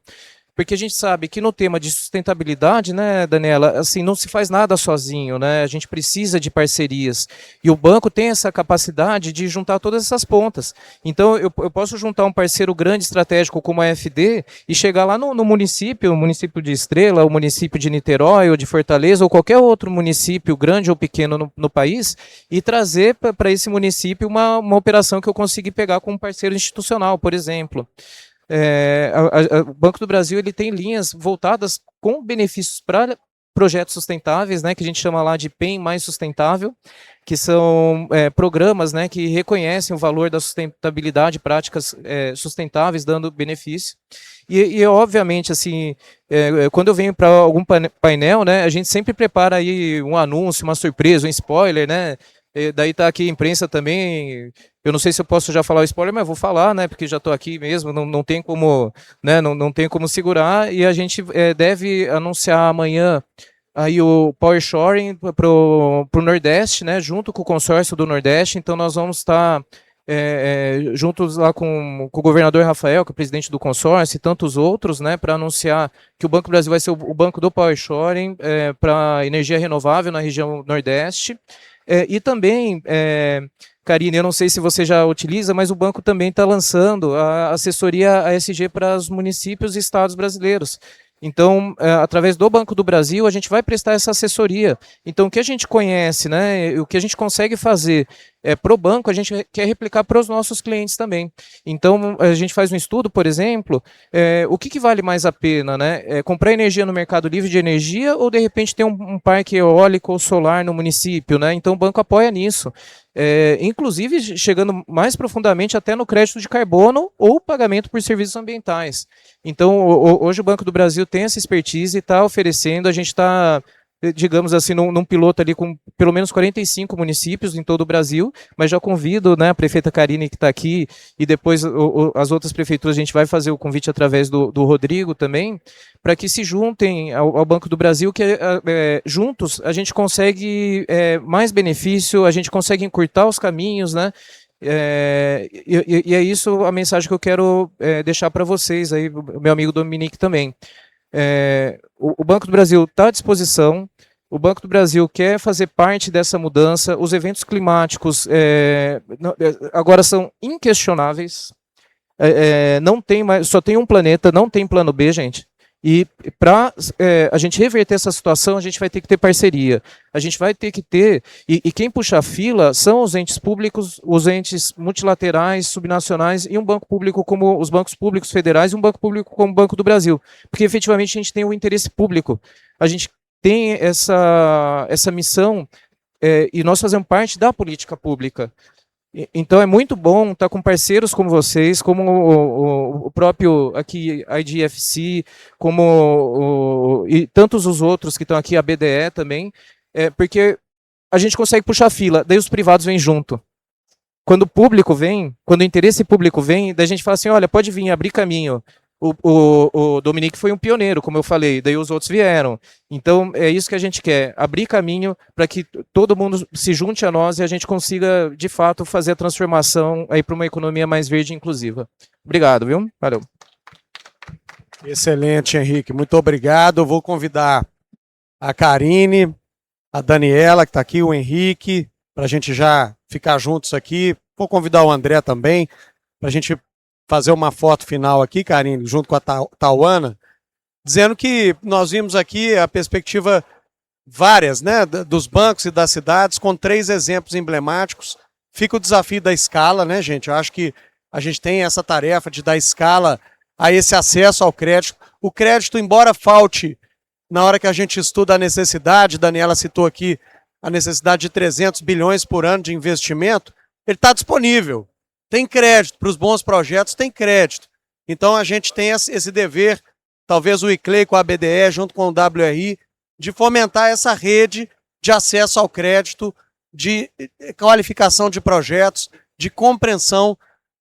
porque a gente sabe que no tema de sustentabilidade, né, Daniela, assim, não se faz nada sozinho, né? A gente precisa de parcerias. E o banco tem essa capacidade de juntar todas essas pontas. Então, eu posso juntar um parceiro grande, estratégico, como a FD, e chegar lá no município, o município de Estrela, o município de Niterói, ou de Fortaleza, ou qualquer outro município, grande ou pequeno no país, e trazer para esse município uma operação que eu consegui pegar com um parceiro institucional, por exemplo. O Banco do Brasil ele tem linhas voltadas com benefícios para projetos sustentáveis, né, que a gente chama lá de PEN mais sustentável, que são programas, né, que reconhecem o valor da sustentabilidade, práticas sustentáveis, dando benefício. E obviamente, assim, quando eu venho para algum painel, né, a gente sempre prepara aí um anúncio, uma surpresa, um spoiler, né, Daí está aqui a imprensa também. Eu não sei se eu posso já falar o spoiler, mas vou falar, né? Porque já estou aqui mesmo, não tem como, né? Não tem como segurar. E a gente deve anunciar amanhã aí o Power Shoring para o Nordeste, né? Junto com o consórcio do Nordeste. Então nós vamos estar juntos lá com o governador Rafael, que é o presidente do consórcio, e tantos outros, né? Para anunciar que o Banco do Brasil vai ser o banco do Power Shoring para energia renovável na região Nordeste. E também, Karine, eu não sei se você já utiliza, mas o banco também está lançando a assessoria ASG para os municípios e estados brasileiros. Então, através do Banco do Brasil, a gente vai prestar essa assessoria. Então, o que a gente conhece, né, o que a gente consegue fazer para o banco, a gente quer replicar para os nossos clientes também. Então, a gente faz um estudo, por exemplo, o que vale mais a pena, né? Comprar energia no mercado livre de energia ou, de repente, ter um parque eólico ou solar no município, né? Então, o banco apoia nisso. Inclusive chegando mais profundamente até no crédito de carbono ou pagamento por serviços ambientais. Então, hoje o Banco do Brasil tem essa expertise e está oferecendo, a gente está, digamos assim, num piloto ali com pelo menos 45 municípios em todo o Brasil, mas já convido, né, a prefeita Karine que está aqui e depois as outras prefeituras, a gente vai fazer o convite através do Rodrigo também, para que se juntem ao Banco do Brasil, que juntos a gente consegue mais benefício, a gente consegue encurtar os caminhos, né? E é isso a mensagem que eu quero deixar para vocês, aí, meu amigo Dominique também. O Banco do Brasil está à disposição, o Banco do Brasil quer fazer parte dessa mudança, os eventos climáticos agora são inquestionáveis, não tem mais, só tem um planeta, não tem plano B, gente. E para a gente reverter essa situação, a gente vai ter que ter parceria. A gente vai ter que ter... E quem puxa a fila são os entes públicos, os entes multilaterais, subnacionais, e um banco público como os bancos públicos federais e um banco público como o Banco do Brasil. Porque, efetivamente, a gente tem o interesse público. A gente tem essa missão e nós fazemos parte da política pública. Então é muito bom estar com parceiros como vocês, como o próprio aqui IDFC, como e tantos os outros que estão aqui, a BDE também, porque a gente consegue puxar a fila, daí os privados vêm junto. Quando o público vem, quando o interesse público vem, daí a gente fala assim, olha, pode vir, abrir caminho. O Dominique foi um pioneiro, como eu falei, daí os outros vieram. Então, é isso que a gente quer, abrir caminho para que todo mundo se junte a nós e a gente consiga, de fato, fazer a transformação aí para uma economia mais verde e inclusiva. Obrigado, viu? Valeu. Excelente, Henrique. Muito obrigado. Eu vou convidar a Karine, a Daniela, que está aqui, o Henrique, para a gente já ficar juntos aqui. Vou convidar o André também, para a gente fazer uma foto final aqui, Karine, junto com a Tauana, dizendo que nós vimos aqui a perspectiva várias, né, dos bancos e das cidades, com 3 exemplos emblemáticos. Fica o desafio da escala, né, gente? Eu acho que a gente tem essa tarefa de dar escala a esse acesso ao crédito. O crédito, embora falte na hora que a gente estuda a necessidade, Daniela citou aqui a necessidade de 300 bilhões por ano de investimento, ele está disponível. Tem crédito, para os bons projetos tem crédito. Então a gente tem esse dever, talvez o ICLEI com a BDE, junto com o WRI, de fomentar essa rede de acesso ao crédito, de qualificação de projetos, de compreensão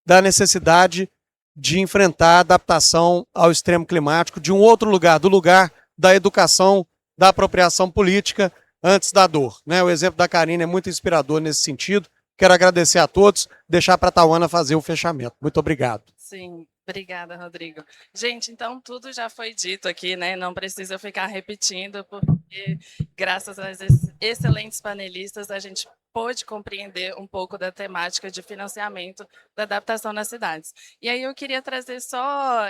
da necessidade de enfrentar a adaptação ao extremo climático de um outro lugar, do lugar da educação, da apropriação política, antes da dor, né? O exemplo da Karine é muito inspirador nesse sentido. Quero agradecer a todos, deixar para a Tauana fazer o fechamento. Muito obrigado. Sim, obrigada, Rodrigo. Gente, então tudo já foi dito aqui, né? Não precisa ficar repetindo, porque graças às excelentes panelistas, a gente pôde compreender um pouco da temática de financiamento da adaptação nas cidades. E aí eu queria trazer só,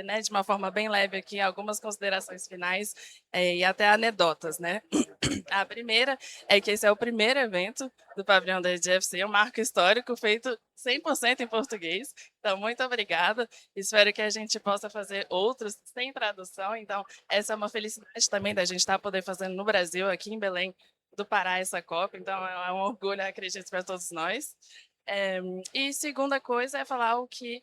né, de uma forma bem leve aqui, algumas considerações finais e até anedotas, né? A primeira é que esse é o primeiro evento do Pavilhão da EDFC, um marco histórico feito 100% em português. Então, muito obrigada. Espero que a gente possa fazer outros sem tradução. Então, essa é uma felicidade também da gente estar poder fazendo no Brasil, aqui em Belém do Pará, essa Copa. Então, é um orgulho, acredito, para todos nós. E segunda coisa é falar o que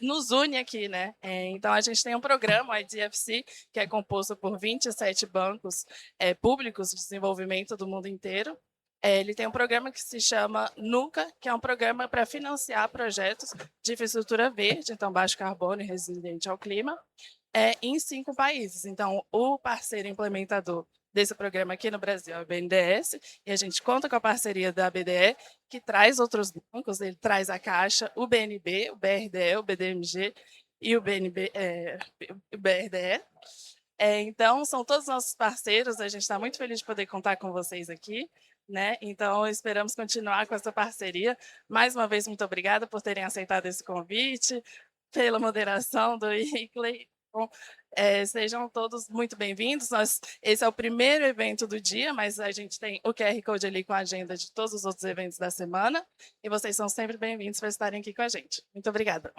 nos une aqui, né? Então, a gente tem um programa, o IDFC, que é composto por 27 bancos públicos de desenvolvimento do mundo inteiro. Ele tem um programa que se chama NUCA, que é um programa para financiar projetos de infraestrutura verde, então baixo carbono e resiliente ao clima, em 5 países. Então, o parceiro implementador desse programa aqui no Brasil é o BNDES, e a gente conta com a parceria da BDE, que traz outros bancos, ele traz a Caixa, o BNB, o BRDE, o BDMG e o BRDE. Então, são todos nossos parceiros, a gente está muito feliz de poder contar com vocês aqui, né? Então, esperamos continuar com essa parceria. Mais uma vez, muito obrigada por terem aceitado esse convite, pela moderação do Ickley. Bom, sejam todos muito bem-vindos. Esse é o primeiro evento do dia, mas a gente tem o QR Code ali com a agenda de todos os outros eventos da semana, e vocês são sempre bem-vindos para estarem aqui com a gente. Muito obrigada.